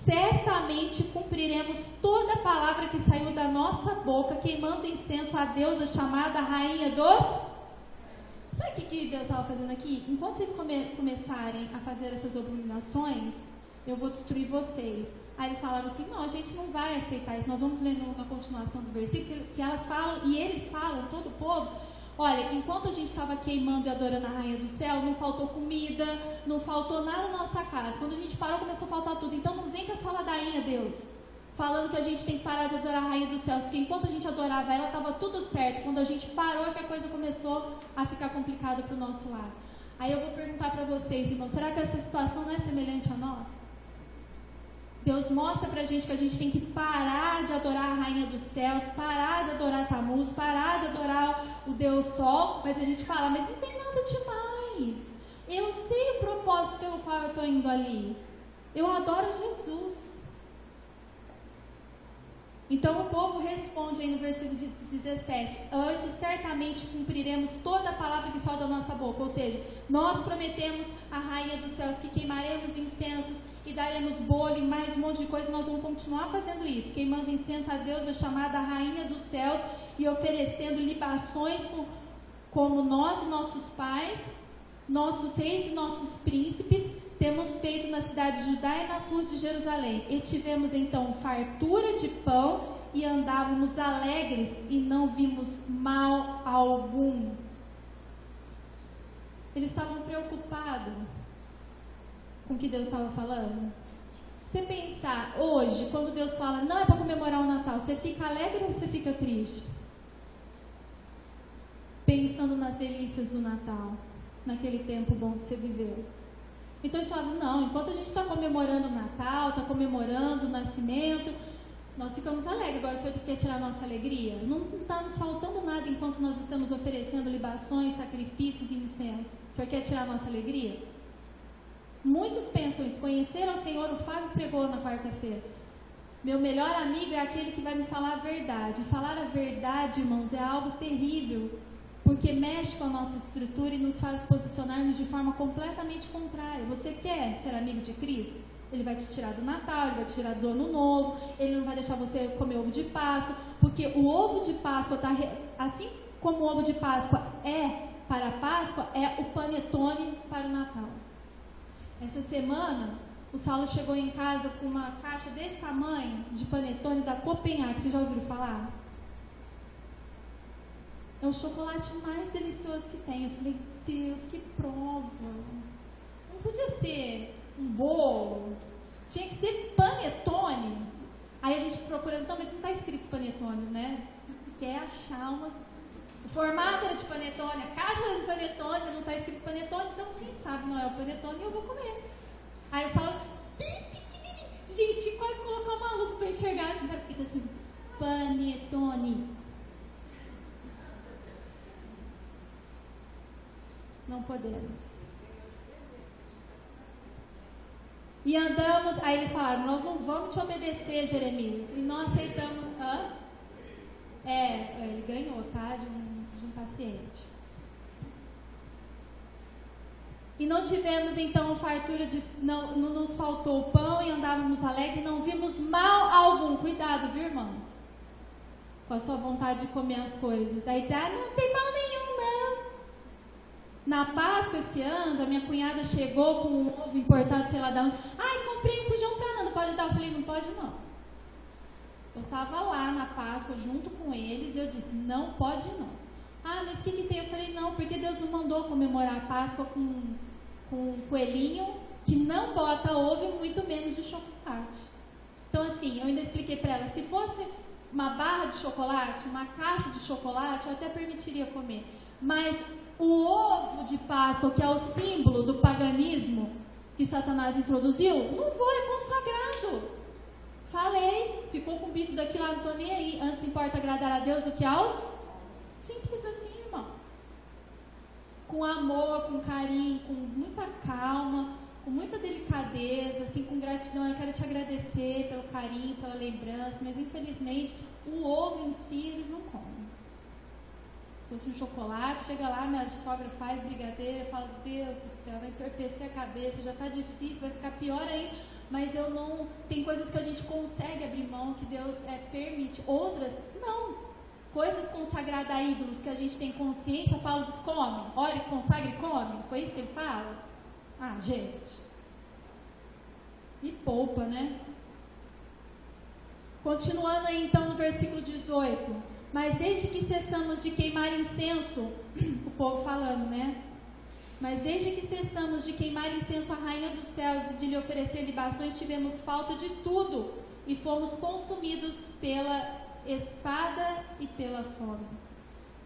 Speaker 1: certamente cumpriremos toda a palavra que saiu da nossa boca, queimando incenso à deusa chamada Rainha dos... Sabe o que Deus estava fazendo aqui? Enquanto vocês começarem a fazer essas abominações, eu vou destruir vocês. Aí eles falaram assim: não, a gente não vai aceitar isso. Nós vamos ler na continuação do versículo, que elas falam, e eles falam, todo o povo: olha, enquanto a gente estava queimando e adorando a Rainha do Céu, não faltou comida, não faltou nada na nossa casa. Quando a gente parou, começou a faltar tudo. Então não vem com essa ladainha, Deus, falando que a gente tem que parar de adorar a Rainha dos Céus, porque enquanto a gente adorava ela, estava tudo certo. Quando a gente parou, é que a coisa começou a ficar complicada para o nosso lado. Aí eu vou perguntar para vocês, irmãos, será que essa situação não é semelhante a nós? Deus mostra pra gente que a gente tem que parar de adorar a Rainha dos Céus, parar de adorar Tammuz, parar de adorar o Deus Sol, mas a gente fala: mas não tem nada demais. Eu sei o propósito pelo qual eu estou indo ali. Eu adoro Jesus. Então o povo responde aí no versículo 17: antes certamente cumpriremos toda a palavra que saiu da nossa boca. Ou seja, nós prometemos à Rainha dos Céus que queimaremos incensos e daremos bolo e mais um monte de coisa. Nós vamos continuar fazendo isso, queimando incenso a deusa chamada Rainha dos Céus e oferecendo libações como nós e nossos pais, nossos reis e nossos príncipes temos feito na cidade de Judá e nas ruas de Jerusalém. E tivemos então fartura de pão e andávamos alegres e não vimos mal algum. Eles estavam preocupados com o que Deus estava falando. Você pensar hoje, quando Deus fala: não é para comemorar o Natal, você fica alegre ou você fica triste? Pensando nas delícias do Natal, naquele tempo bom que você viveu. Então eles falam: não, enquanto a gente está comemorando o Natal, está comemorando o nascimento, nós ficamos alegres. Agora o Senhor quer tirar a nossa alegria? Não está nos faltando nada enquanto nós estamos oferecendo libações, sacrifícios e incenso. O Senhor quer tirar a nossa alegria? Muitos pensam isso. Conheceram o Senhor, o Fábio pregou na quarta-feira: meu melhor amigo é aquele que vai me falar a verdade. Falar a verdade, irmãos, é algo terrível, porque mexe com a nossa estrutura e nos faz posicionarmos de forma completamente contrária. Você quer ser amigo de Cristo? Ele vai te tirar do Natal, ele vai te tirar do Ano Novo, ele não vai deixar você comer ovo de Páscoa, porque o ovo de Páscoa está... Assim como o ovo de Páscoa é para a Páscoa, é o panetone para o Natal. Essa semana, o Saulo chegou em casa com uma caixa desse tamanho de panetone da Copenhague. Vocês já ouviram falar? É o chocolate mais delicioso que tem. Eu falei: Deus, que prova! Não podia ser um bolo, tinha que ser panetone. Aí a gente procurando: então, mas não está escrito panetone, né? Quer achar umas... O formato era de panetone, a caixa era de panetone, não está escrito panetone, então quem sabe não é o panetone e eu vou comer. Aí eu falo: gente, quase colocar um maluco para enxergar assim, fica assim: panetone. Não podemos. E andamos, aí eles falaram: nós não vamos te obedecer, Jeremias. E não aceitamos. Ele ganhou, tá? De um paciente. E não tivemos então fartura de. Não nos faltou o pão e andávamos alegres, não vimos mal algum. Cuidado, viu, irmãos? Com a sua vontade de comer as coisas. Daí não tem mal nenhum, não. Na Páscoa esse ano, a minha cunhada chegou com um ovo importado, sei lá da onde. Ai, comprei um pujão pra Nanda, pode dar? Eu falei: não pode não. Eu estava lá na Páscoa junto com eles e eu disse: não pode não. Ah, mas o que tem? Eu falei: não, porque Deus não mandou comemorar a Páscoa com um coelhinho que não bota ovo e muito menos de chocolate. Então assim, eu ainda expliquei para ela: se fosse uma barra de chocolate, uma caixa de chocolate, eu até permitiria comer. Mas o ovo de Páscoa, que é o símbolo do paganismo que Satanás introduziu, não vou, é consagrado. Falei, ficou com o bico daqui lá, não estou nem aí. Antes importa agradar a Deus do que aos... Simples assim. com amor, com carinho, com muita calma, com muita delicadeza, assim, com gratidão. Eu quero te agradecer pelo carinho, pela lembrança, mas infelizmente o ovo em si eles não comem. Se fosse um chocolate, chega lá, minha sogra faz brigadeiro, eu falo, Deus do céu, vai entorpecer a cabeça, já está difícil, vai ficar pior aí, mas eu não, tem coisas que a gente consegue abrir mão, que Deus permite, outras não. Coisas consagradas a ídolos que a gente tem consciência, Paulo diz, come, ore, consagre e come, foi isso que ele fala? Ah, gente, me poupa, né? Continuando aí então no versículo 18, mas desde que cessamos de queimar incenso, o povo falando, né? Mas desde que cessamos de queimar incenso à rainha dos céus e de lhe oferecer libações, tivemos falta de tudo e fomos consumidos pela espada e pela fome.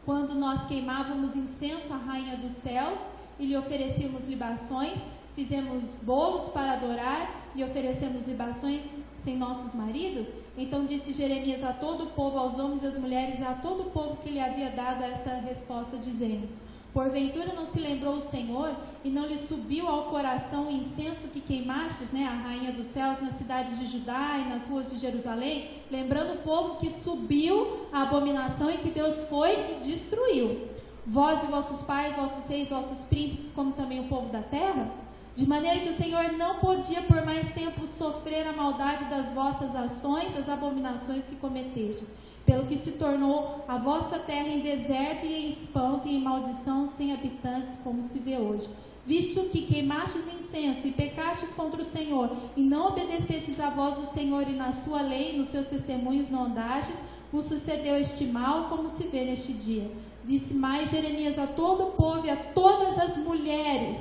Speaker 1: Quando nós queimávamos incenso à rainha dos céus e lhe oferecíamos libações, fizemos bolos para adorar e oferecemos libações sem nossos maridos? Então disse Jeremias a todo o povo, aos homens e às mulheres, e a todo o povo que lhe havia dado esta resposta, dizendo: porventura não se lembrou o Senhor e não lhe subiu ao coração o incenso que queimastes, né, a rainha dos céus, nas cidades de Judá e nas ruas de Jerusalém? Lembrando o povo que subiu a abominação e que Deus foi e destruiu. Vós e vossos pais, vossos reis, vossos príncipes, como também o povo da terra? De maneira que o Senhor não podia por mais tempo sofrer a maldade das vossas ações, das abominações que cometestes, pelo que se tornou a vossa terra em deserto e em espanto e em maldição sem habitantes, como se vê hoje. Visto que queimastes incenso e pecastes contra o Senhor, e não obedecestes à voz do Senhor, e na sua lei e nos seus testemunhos não andastes, vos sucedeu este mal, como se vê neste dia. Disse mais Jeremias a todo o povo e a todas as mulheres: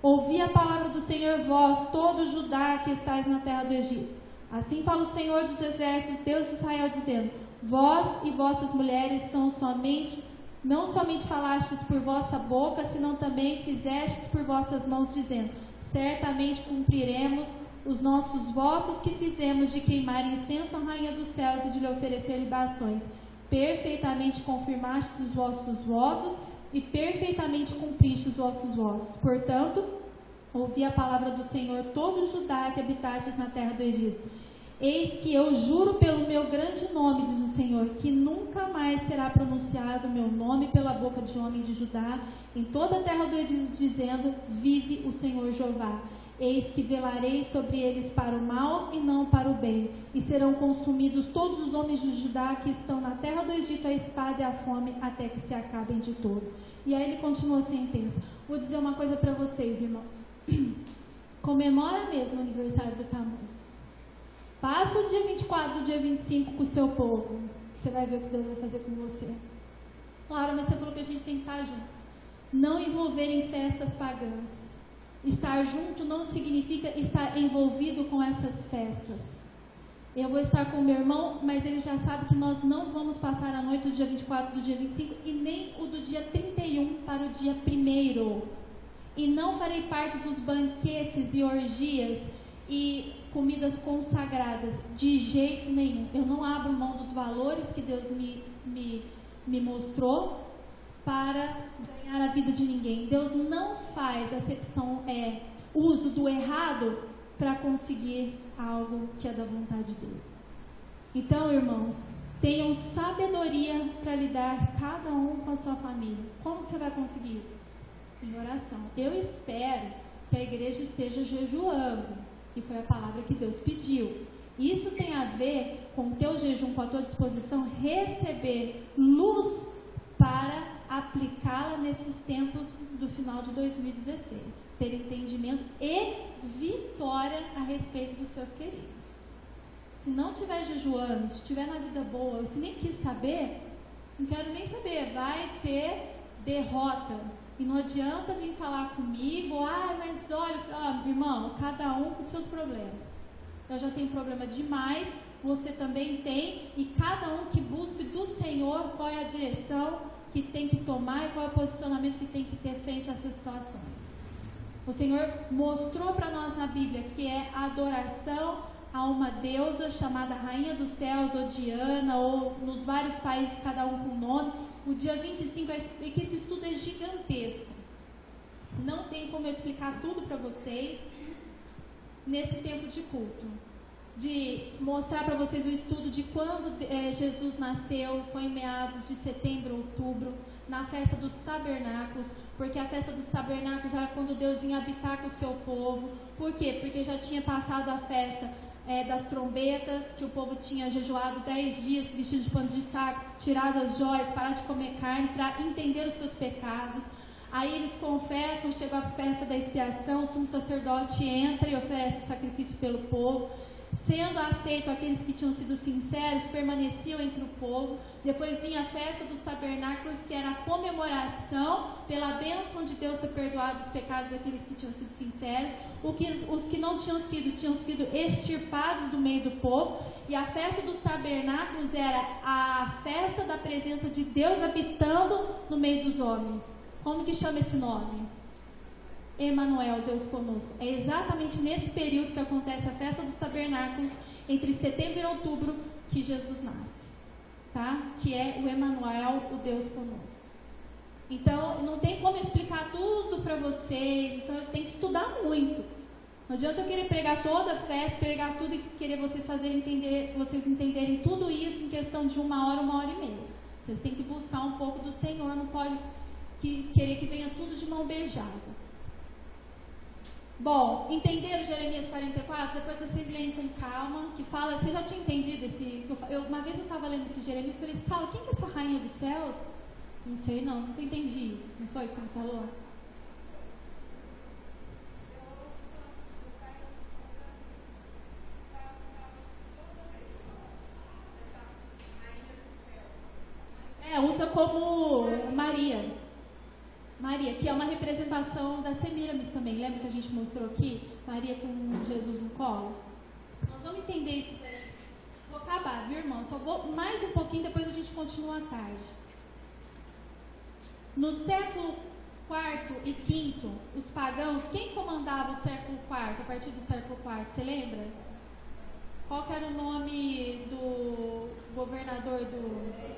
Speaker 1: ouvi a palavra do Senhor, vós, todo Judá que estáis na terra do Egito. Assim fala o Senhor dos exércitos, Deus de Israel, dizendo: vós e vossas mulheres não somente falastes por vossa boca, senão também fizestes por vossas mãos, dizendo: certamente cumpriremos os nossos votos que fizemos de queimar incenso à rainha dos céus e de lhe oferecer libações. Perfeitamente confirmastes os vossos votos e perfeitamente cumpriste os vossos votos. Portanto, ouvi a palavra do Senhor, todo o Judá que habitastes na terra do Egito. Eis que eu juro pelo meu grande nome, diz o Senhor, que nunca mais será pronunciado o meu nome pela boca de homem de Judá em toda a terra do Egito, dizendo: vive o Senhor Jeová. Eis que velarei sobre eles para o mal e não para o bem, e serão consumidos todos os homens de Judá que estão na terra do Egito, a espada e a fome, até que se acabem de todo. E aí ele continua a sentença. Vou dizer uma coisa para vocês, irmãos. Comemora mesmo o aniversário do Tammuz. Passa o dia 24 do dia 25 com o seu povo. Você vai ver o que Deus vai fazer com você. Claro, mas você falou que a gente tem que estar junto. Não envolver em festas pagãs. Estar junto não significa estar envolvido com essas festas. Eu vou estar com o meu irmão, mas ele já sabe que nós não vamos passar a noite do dia 24 do dia 25 e nem o do dia 31 para o dia 1º. E não farei parte dos banquetes e orgias e comidas consagradas, de jeito nenhum. Eu não abro mão dos valores que Deus me mostrou para ganhar a vida de ninguém. Deus não faz acepção, uso do errado para conseguir algo que é da vontade dele. Então, irmãos, tenham sabedoria para lidar cada um com a sua família. Como que você vai conseguir isso? Em oração. Eu espero que a igreja esteja jejuando, que foi a palavra que Deus pediu. Isso tem a ver com o teu jejum, com a tua disposição, receber luz para aplicá-la nesses tempos do final de 2016. Ter entendimento e vitória a respeito dos seus queridos. Se não estiver jejuando, se estiver na vida boa, se nem quis saber, não quero nem saber, vai ter derrota. E não adianta vir falar comigo, mas olha, irmão, cada um com seus problemas. Eu já tenho problema demais, você também tem, e cada um que busque do Senhor qual é a direção que tem que tomar e qual é o posicionamento que tem que ter frente a essas situações. O Senhor mostrou para nós na Bíblia que é a adoração a uma deusa chamada Rainha dos Céus, ou Diana, ou nos vários países, cada um com nome. O dia 25, que esse estudo é gigantesco. Não tem como eu explicar tudo para vocês nesse tempo de culto. De mostrar para vocês o estudo de quando Jesus nasceu, foi em meados de setembro, outubro, na festa dos tabernáculos, porque a festa dos tabernáculos era quando Deus vinha habitar com o seu povo. Por quê? Porque já tinha passado a festa das trombetas, que o povo tinha jejuado 10 dias, vestido de pano de saco, tirado as joias, parar de comer carne, para entender os seus pecados. Aí eles confessam, chegou a festa da expiação, o sumo sacerdote entra e oferece o sacrifício pelo povo. Sendo aceito aqueles que tinham sido sinceros, permaneciam entre o povo. Depois vinha a festa dos tabernáculos, que era a comemoração pela bênção de Deus ter perdoado os pecados daqueles que tinham sido sinceros. Os que não tinham sido extirpados do meio do povo. E a festa dos tabernáculos era a festa da presença de Deus habitando no meio dos homens. Como que chama esse nome? Emanuel, Deus conosco. É exatamente nesse período que acontece a festa dos tabernáculos, entre setembro e outubro, que Jesus nasce, tá? Que é o Emanuel, o Deus conosco. Então, não tem como explicar tudo para vocês, isso tem que estudar muito. Não adianta eu querer pregar toda a festa, pregar tudo e querer vocês entenderem tudo isso em questão de 1 hora, 1h30. Vocês têm que buscar um pouco do Senhor, não pode querer que venha tudo de mão beijada. Bom, entenderam Jeremias 44? Depois vocês leem com calma, que fala, você já tinha entendido uma vez eu estava lendo esse Jeremias e falei, Saulo, quem que é essa rainha dos céus? Não sei não, nunca entendi isso. Não foi o que você me falou? Usa como Maria, que é uma representação da Semiramis também. Lembra que a gente mostrou aqui? Maria com Jesus no colo? Nós vamos entender isso daí. Vou acabar, viu, irmão? Só vou mais um pouquinho, depois a gente continua à tarde. No século IV e V, os pagãos, quem comandava o século IV, a partir do século IV? Você lembra? Qual que era o nome do governador do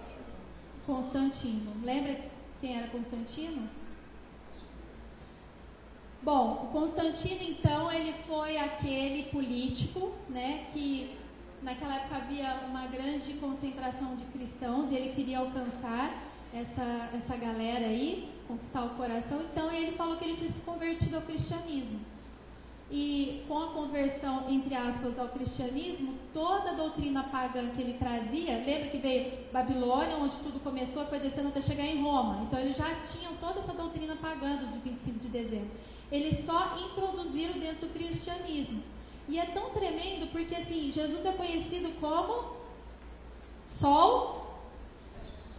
Speaker 1: Constantino? Lembra quem era Constantino? Bom, o Constantino, então, ele foi aquele político, né, que naquela época havia uma grande concentração de cristãos e ele queria alcançar essa galera aí, conquistar o coração. Então, ele falou que ele tinha se convertido ao cristianismo. E com a conversão, entre aspas, ao cristianismo, toda a doutrina pagã que ele trazia, lembra que veio Babilônia, onde tudo começou, foi descendo até chegar em Roma. Então, eles já tinham toda essa doutrina pagã do 25 de dezembro. Eles só introduziram dentro do cristianismo. E é tão tremendo porque, assim, Jesus é conhecido como Sol.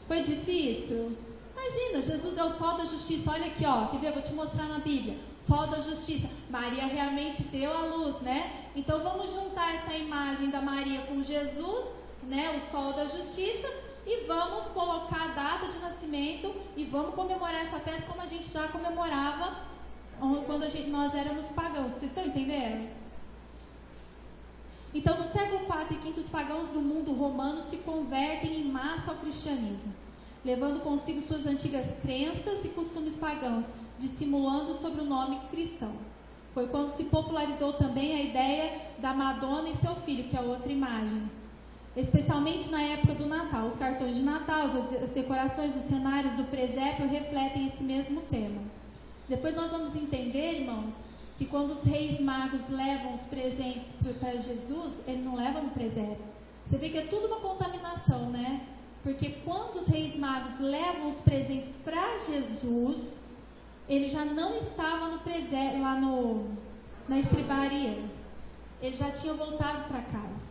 Speaker 1: Foi difícil? Imagina, Jesus é o Sol da Justiça. Olha aqui, ó, quer ver? Eu vou te mostrar na Bíblia. Sol da Justiça. Maria realmente deu a luz, né? Então vamos juntar essa imagem da Maria com Jesus, né? O Sol da Justiça, e vamos colocar a data de nascimento e vamos comemorar essa festa como a gente já comemorava quando nós éramos pagãos. Vocês estão entendendo? Então, no século IV e V, os pagãos do mundo romano se convertem em massa ao cristianismo, levando consigo suas antigas crenças e costumes pagãos, dissimulando sobre o nome cristão. Foi quando se popularizou também a ideia da Madonna e seu filho, que é outra imagem. Especialmente na época do Natal. Os cartões de Natal, as decorações dos cenários do presépio refletem esse mesmo tema. Depois nós vamos entender, irmãos, que quando os reis magos levam os presentes para Jesus, eles não levam o presépio. Você vê que é tudo uma contaminação, né? Porque quando os reis magos levam os presentes para Jesus, ele já não estava no presépio, lá na estribaria. Ele já tinha voltado para casa.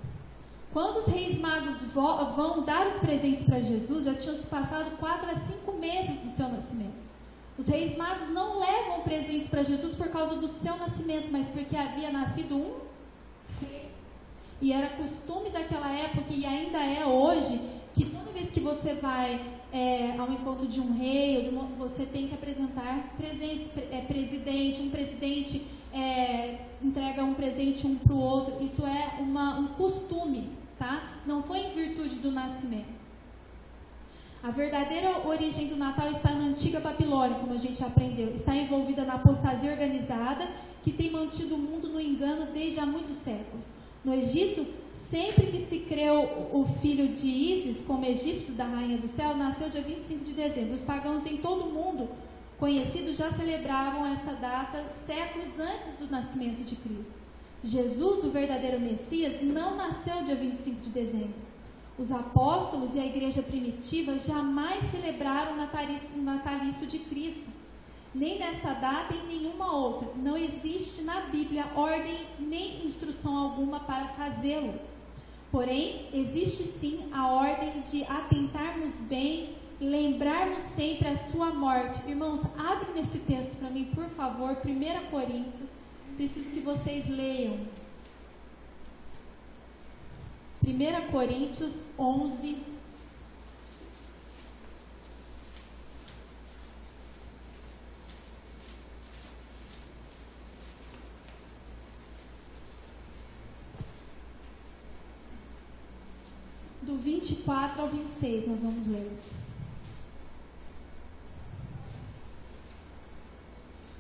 Speaker 1: Quando os reis magos vão dar os presentes para Jesus, já tinham se passado 4 a 5 meses do seu nascimento. Os reis magos não levam presentes para Jesus por causa do seu nascimento, mas porque havia nascido um rei. E era costume daquela época, e ainda é hoje, que toda vez que você vai ao encontro de um rei, você tem que apresentar presentes. Um presidente entrega um presente um para o outro. Isso é um costume, tá? Não foi em virtude do nascimento. A verdadeira origem do Natal está na antiga Babilônia, como a gente aprendeu. Está envolvida na apostasia organizada que tem mantido o mundo no engano desde há muitos séculos. No Egito, sempre que se creu o filho de Ísis, como egípcio da rainha do céu, nasceu dia 25 de dezembro. Os pagãos em todo o mundo conhecido já celebravam esta data séculos antes do nascimento de Cristo. Jesus, o verdadeiro Messias, não nasceu dia 25 de dezembro. Os apóstolos e a igreja primitiva jamais celebraram o natalício de Cristo, nem nesta data e nenhuma outra. Não existe na Bíblia ordem nem instrução alguma para fazê-lo. Porém, existe sim a ordem de atentarmos bem, lembrarmos sempre a sua morte. Irmãos, abre nesse texto para mim, por favor, 1 Coríntios. Preciso que vocês leiam. 1 Coríntios 11. Do 24 ao 26, nós vamos ler.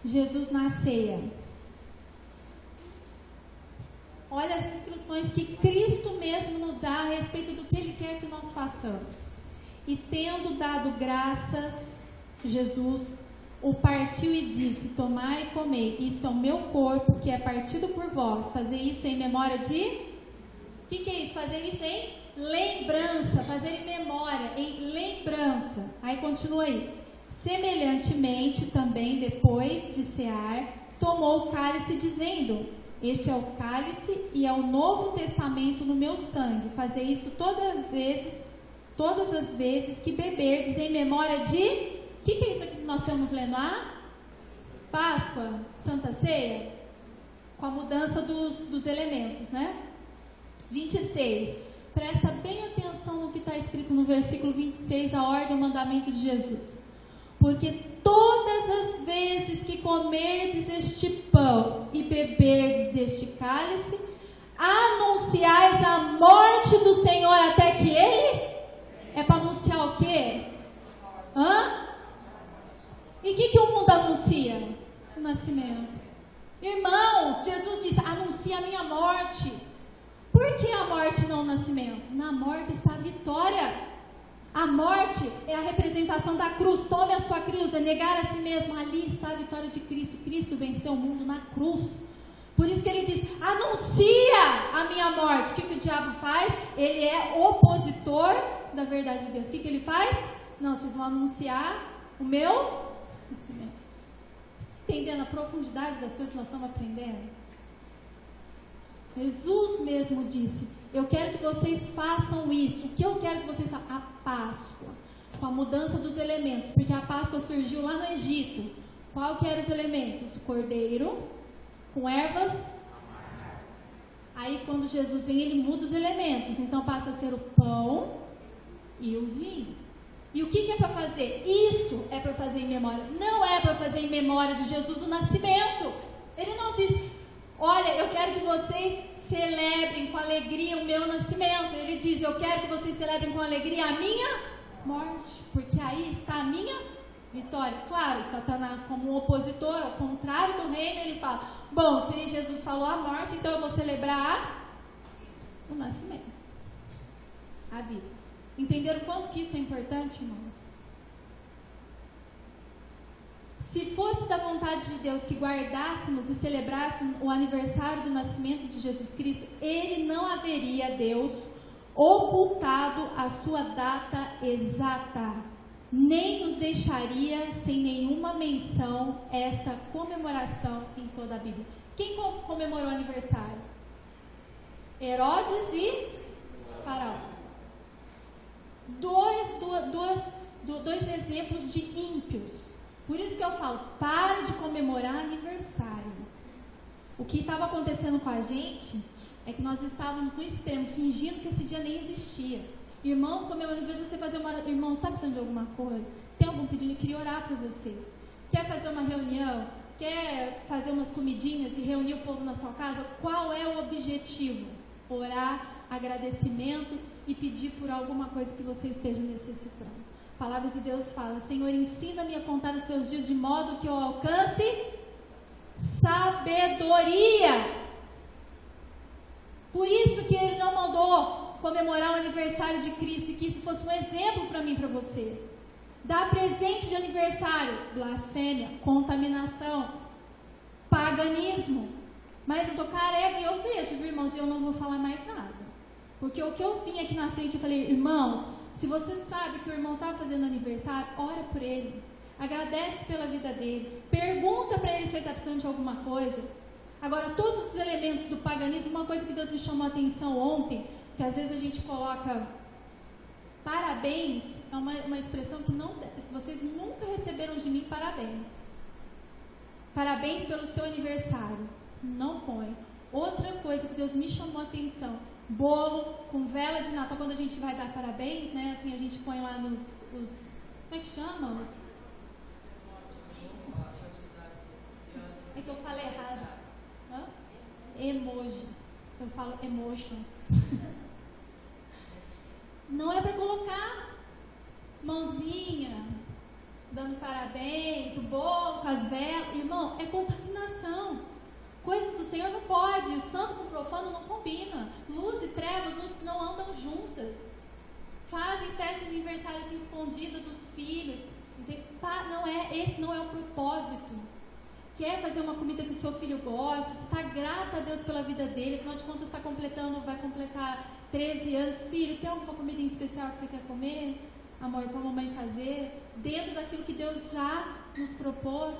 Speaker 1: Jesus na ceia. Olha as instruções que Cristo mesmo nos dá a respeito do que Ele quer que nós façamos. E tendo dado graças, Jesus o partiu e disse: tomai e comei, isto é o meu corpo, que é partido por vós. Fazer isso em memória de... O que é isso? Fazer isso em lembrança. Fazer em memória, em lembrança. Aí continua aí. Semelhantemente também, depois de cear, tomou o cálice, dizendo: este é o cálice e é o novo testamento no meu sangue. Fazer isso todas as vezes que beberdes em memória de... O que é isso aqui que nós estamos lendo? Páscoa, Santa Ceia, com a mudança dos elementos, né? 26. Presta bem atenção no que está escrito no versículo 26, a ordem e o mandamento de Jesus. Porque todas as vezes que comerdes este pão e beberdes deste cálice, anunciais a morte do Senhor até que Ele... É para anunciar o quê? E o que o mundo anuncia? O nascimento. Irmãos, Jesus diz: anuncia a minha morte. Por que a morte não o nascimento? Na morte está a vitória. A morte é a representação da cruz. Tome a sua cruz, é negar a si mesmo. Ali está a vitória de Cristo. Cristo venceu o mundo na cruz. Por isso que ele diz: anuncia a minha morte. O que o diabo faz? Ele é opositor da verdade de Deus. O que ele faz? Não, vocês vão anunciar o meu nascimento. Entendendo a profundidade das coisas que nós estamos aprendendo? Jesus mesmo disse: eu quero que vocês façam isso. O que eu quero que vocês façam? A Páscoa, com a mudança dos elementos, porque a Páscoa surgiu lá no Egito. Qual que eram os elementos? O cordeiro, com ervas. Aí quando Jesus vem, ele muda os elementos. Então passa a ser o pão e o vinho. E o que é para fazer? Isso é para fazer em memória. Não é para fazer em memória de Jesus o nascimento. Ele não diz: olha, eu quero que vocês celebrem com alegria o meu nascimento. Ele diz: eu quero que vocês celebrem com alegria a minha morte, porque aí está a minha vitória. Claro, Satanás, como um opositor, ao contrário do reino, ele fala: bom, se Jesus falou a morte, então eu vou celebrar o nascimento, a vida. Entenderam quanto que isso é importante, irmãos? Se fosse da vontade de Deus que guardássemos e celebrássemos o aniversário do nascimento de Jesus Cristo, Ele não haveria, Deus, ocultado a sua data exata, nem nos deixaria sem nenhuma menção esta comemoração em toda a Bíblia. Quem comemorou o aniversário? Herodes e Faraó. Dois exemplos de ímpios. Por isso que eu falo: pare de comemorar aniversário. O que estava acontecendo com a gente é que nós estávamos no extremo, fingindo que esse dia nem existia. Irmãos comemorando, em vez de você fazer uma... Irmão, está precisando de alguma coisa? Tem algum pedido? Eu queria orar por você. Quer fazer uma reunião? Quer fazer umas comidinhas e reunir o povo na sua casa? Qual é o objetivo? Orar, agradecimento e pedir por alguma coisa que você esteja necessitando. A palavra de Deus fala: Senhor, ensina-me a contar os teus dias de modo que eu alcance sabedoria. Por isso que Ele não mandou comemorar o aniversário de Cristo, e que isso fosse um exemplo para mim e para você. Dar presente de aniversário, blasfêmia, contaminação, paganismo. Mas eu tô careca e eu vejo, viu, irmãos, e eu não vou falar mais nada. Porque o que eu vim aqui na frente, eu falei: irmãos, se você sabe que o irmão está fazendo aniversário, ora por ele. Agradece pela vida dele. Pergunta para ele se ele está precisando de alguma coisa. Agora, todos os elementos do paganismo, uma coisa que Deus me chamou a atenção ontem, que às vezes a gente coloca parabéns, é uma expressão que não, vocês nunca receberam de mim parabéns. Parabéns pelo seu aniversário. Não põe. Outra coisa que Deus me chamou a atenção: bolo com vela de Natal. Quando a gente vai dar parabéns, né? Assim, a gente põe lá nos como é que chama? É que eu falei errado. Hã? Emoji. Eu falo emotion. Não é para colocar mãozinha, dando parabéns, o bolo com as velas. Irmão, é contaminação. Coisas do Senhor não pode. O santo com o profano não combina. Luz e trevas não andam juntas. Fazem festa de aniversário assim, escondida dos filhos. Esse não é o propósito. Quer fazer uma comida que o seu filho gosta, está grata a Deus pela vida dele, afinal de contas vai completar 13 anos. Filho, tem alguma comida em especial que você quer comer? Amor, como a mamãe fazer? Dentro daquilo que Deus já nos propôs.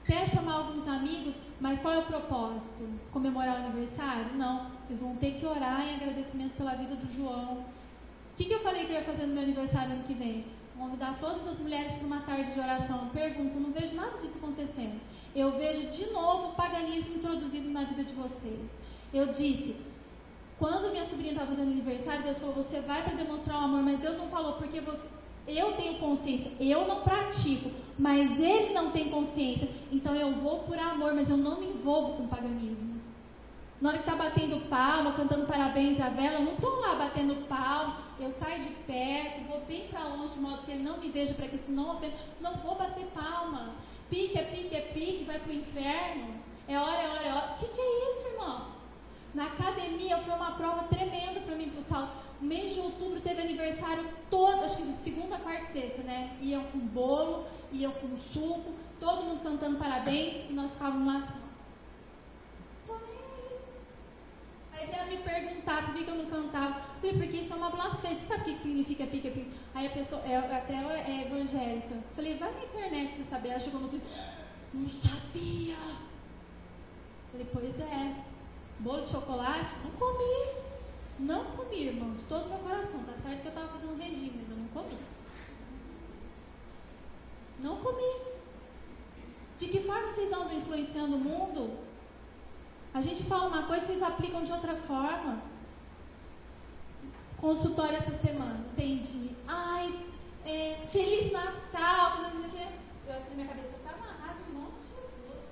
Speaker 1: Quer chamar alguns amigos, mas qual é o propósito? Comemorar o aniversário? Não, vocês vão ter que orar em agradecimento pela vida do João. O que eu falei que eu ia fazer no meu aniversário ano que vem? Convidar todas as mulheres para uma tarde de oração. Pergunto, não vejo nada disso acontecendo. Eu vejo de novo o paganismo introduzido na vida de vocês. Eu disse, quando minha sobrinha estava fazendo aniversário, Deus falou: você vai para demonstrar o amor, mas Deus não falou porque eu tenho consciência, eu não pratico, mas ele não tem consciência, então eu vou por amor, mas eu não me envolvo com paganismo. Na hora que está batendo palma, cantando parabéns à vela, eu não estou lá batendo palma, eu saio de perto, vou bem para longe, de modo que ele não me veja, para que isso não ofenda. Não vou bater palma. Pique, vai para o inferno. É hora, é hora, é hora. O que é isso, irmãos? Na academia foi uma prova tremenda para mim, para o salão. No mês de outubro teve aniversário todo, acho que segunda, quarta e sexta, né? Iam com bolo, iam com suco, todo mundo cantando parabéns, e nós ficávamos lá assim. Aí vieram me perguntar por que eu não cantava. Eu falei: porque isso é uma blasfêmia. Você sabe o que significa pique? Aí a pessoa, até é evangélica. Eu falei: vai na internet pra você saber. Ela chegou no outro dia: não sabia. Eu falei: pois é. Bolo de chocolate? Não comi. Não comi, irmãos. Todo meu coração. Tá certo que eu estava fazendo regime, mas eu não comi. Não comi. De que forma vocês andam influenciando o mundo? A gente fala uma coisa e vocês aplicam de outra forma. Consultório essa semana. Entendi. Ai, Feliz Natal. Eu assim, minha cabeça está amarrada em nome de Jesus.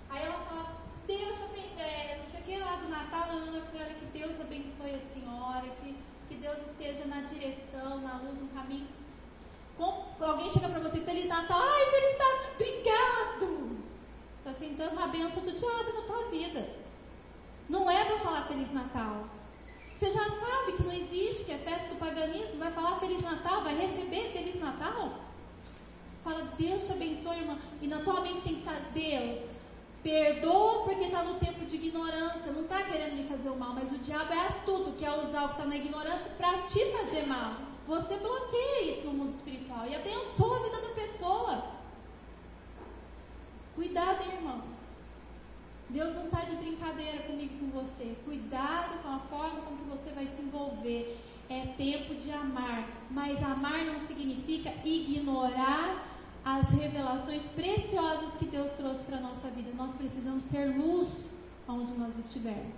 Speaker 1: Aí ela fala: Deus, não sei o que lá do Natal. Eu falei: olha, que Deus abençoe a senhora. Que Deus esteja na direção, na luz, no caminho. Alguém chega para você: Feliz Natal. Ai, Feliz Natal. Obrigado. Está sentando uma bênção do diabo na tua vida. Não é para falar Feliz Natal. Você já sabe que não existe, que é festa do paganismo. Vai falar Feliz Natal, vai receber Feliz Natal. Fala: Deus te abençoe, irmã. E na tua mente tem que estar: Deus, perdoa porque está no tempo de ignorância. Não está querendo me fazer o mal, mas o diabo é astuto, quer usar o que está na ignorância para te fazer mal. Você bloqueia isso no mundo espiritual e abençoa a vida da pessoa. Cuidado, irmãos. Deus não está de brincadeira comigo e com você. Cuidado com a forma como que você vai se envolver. É tempo de amar. Mas amar não significa ignorar as revelações preciosas que Deus trouxe para a nossa vida. Nós precisamos ser luz onde nós estivermos.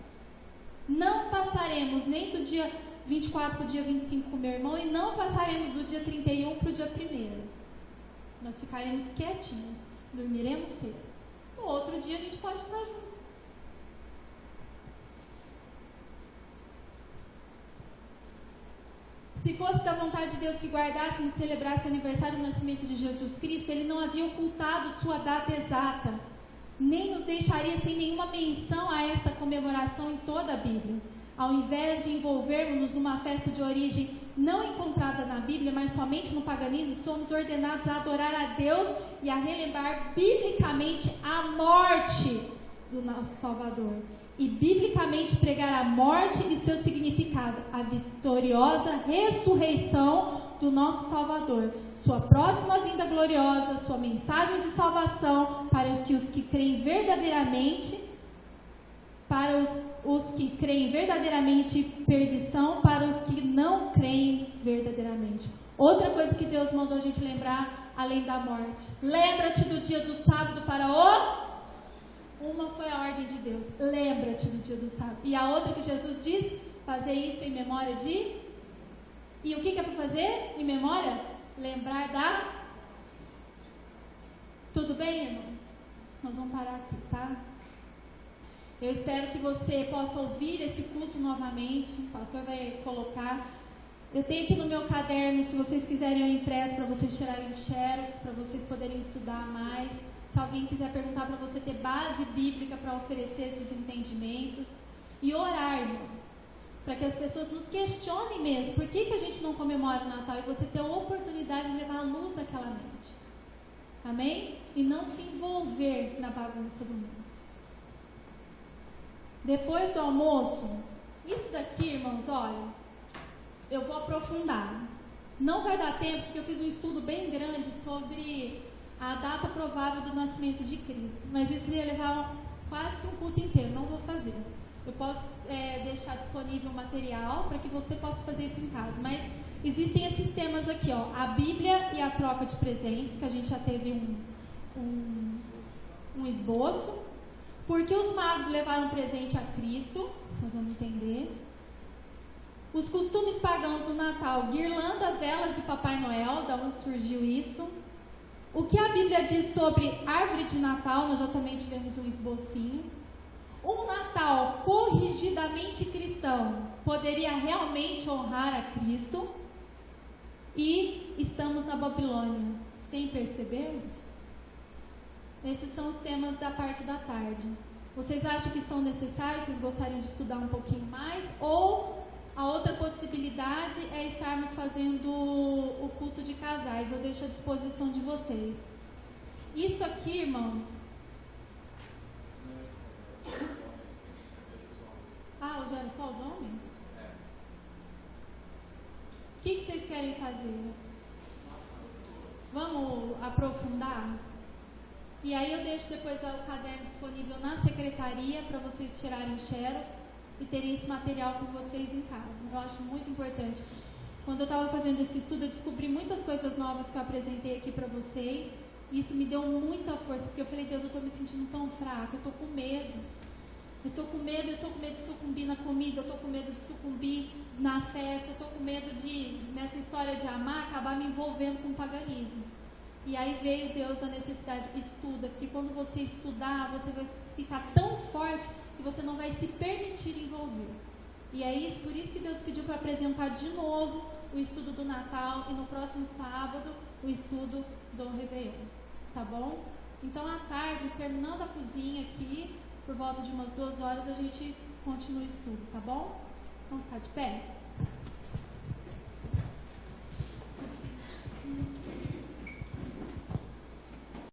Speaker 1: Não passaremos nem do dia 24 para o dia 25 com meu irmão, e não passaremos do dia 31 para o dia 1º. Nós ficaremos quietinhos. Dormiremos cedo. No outro dia a gente pode estar junto. Se fosse da vontade de Deus que guardássemos e celebrasse o aniversário do nascimento de Jesus Cristo, Ele não havia ocultado sua data exata, nem nos deixaria sem nenhuma menção a esta comemoração em toda a Bíblia. Ao invés de envolvermos-nos numa festa de origem não encontrada na Bíblia, mas somente no paganismo, somos ordenados a adorar a Deus e a relembrar biblicamente a morte do nosso Salvador. E biblicamente pregar a morte e seu significado, a vitoriosa ressurreição do nosso Salvador, sua próxima vinda gloriosa, sua mensagem de salvação para que os que creem verdadeiramente, para os que creem verdadeiramente, perdição para os que não creem verdadeiramente. Outra coisa que Deus mandou a gente lembrar, além da morte: lembra-te do dia do sábado para o... Uma foi a ordem de Deus, lembra-te do dia do sábado. E a outra que Jesus diz, fazer isso em memória de... E o que é para fazer em memória? Lembrar da... Tudo bem, irmãos? Nós vamos parar aqui, tá? Eu espero que você possa ouvir esse culto novamente. O pastor vai colocar. Eu tenho aqui no meu caderno, se vocês quiserem, eu impresso para vocês tirarem xerox, para vocês poderem estudar mais. Se alguém quiser perguntar, para você ter base bíblica para oferecer esses entendimentos. E orar, irmãos, para que as pessoas nos questionem mesmo. Por que a gente não comemora o Natal? E você ter a oportunidade de levar a luz àquela mente. Amém? E não se envolver na bagunça do mundo. Depois do almoço, isso daqui, irmãos, olha, eu vou aprofundar. Não vai dar tempo, porque eu fiz um estudo bem grande sobre a data provável do nascimento de Cristo. Mas isso ia levar quase que um culto inteiro, não vou fazer. Eu posso deixar disponível o material para que você possa fazer isso em casa. Mas existem esses temas aqui, ó, a Bíblia e a troca de presentes, que a gente já teve um esboço. Porque os magos levaram presente a Cristo, nós vamos entender. Os costumes pagãos do Natal, guirlanda, velas e Papai Noel, da onde surgiu isso. O que a Bíblia diz sobre árvore de Natal, nós já também tivemos um esbocinho. Um Natal corrigidamente cristão poderia realmente honrar a Cristo. E estamos na Babilônia, sem percebermos? Esses são os temas da parte da tarde. Vocês acham que são necessários? Vocês gostariam de estudar um pouquinho mais? Ou a outra possibilidade é estarmos fazendo o culto de casais. Eu deixo à disposição de vocês. Isso aqui, irmãos... Ah, hoje era só os homens? O que vocês querem fazer? Vamos aprofundar? E aí eu deixo depois o caderno disponível na secretaria para vocês tirarem xerox e terem esse material com vocês em casa. Eu acho muito importante. Quando eu estava fazendo esse estudo, eu descobri muitas coisas novas que eu apresentei aqui para vocês. E isso me deu muita força, porque eu falei, Deus, eu estou me sentindo tão fraca, eu estou com medo. Eu estou com medo de sucumbir na comida, eu estou com medo de sucumbir na festa, eu estou com medo de, nessa história de amar, acabar me envolvendo com o paganismo. E aí veio Deus a necessidade, estuda, porque quando você estudar, você vai ficar tão forte que você não vai se permitir envolver. E é por isso que Deus pediu para apresentar de novo o estudo do Natal e no próximo sábado o estudo do Réveillon, tá bom? Então à tarde, terminando a cozinha aqui, por volta de umas 2 horas, a gente continua o estudo, tá bom? Vamos ficar de pé?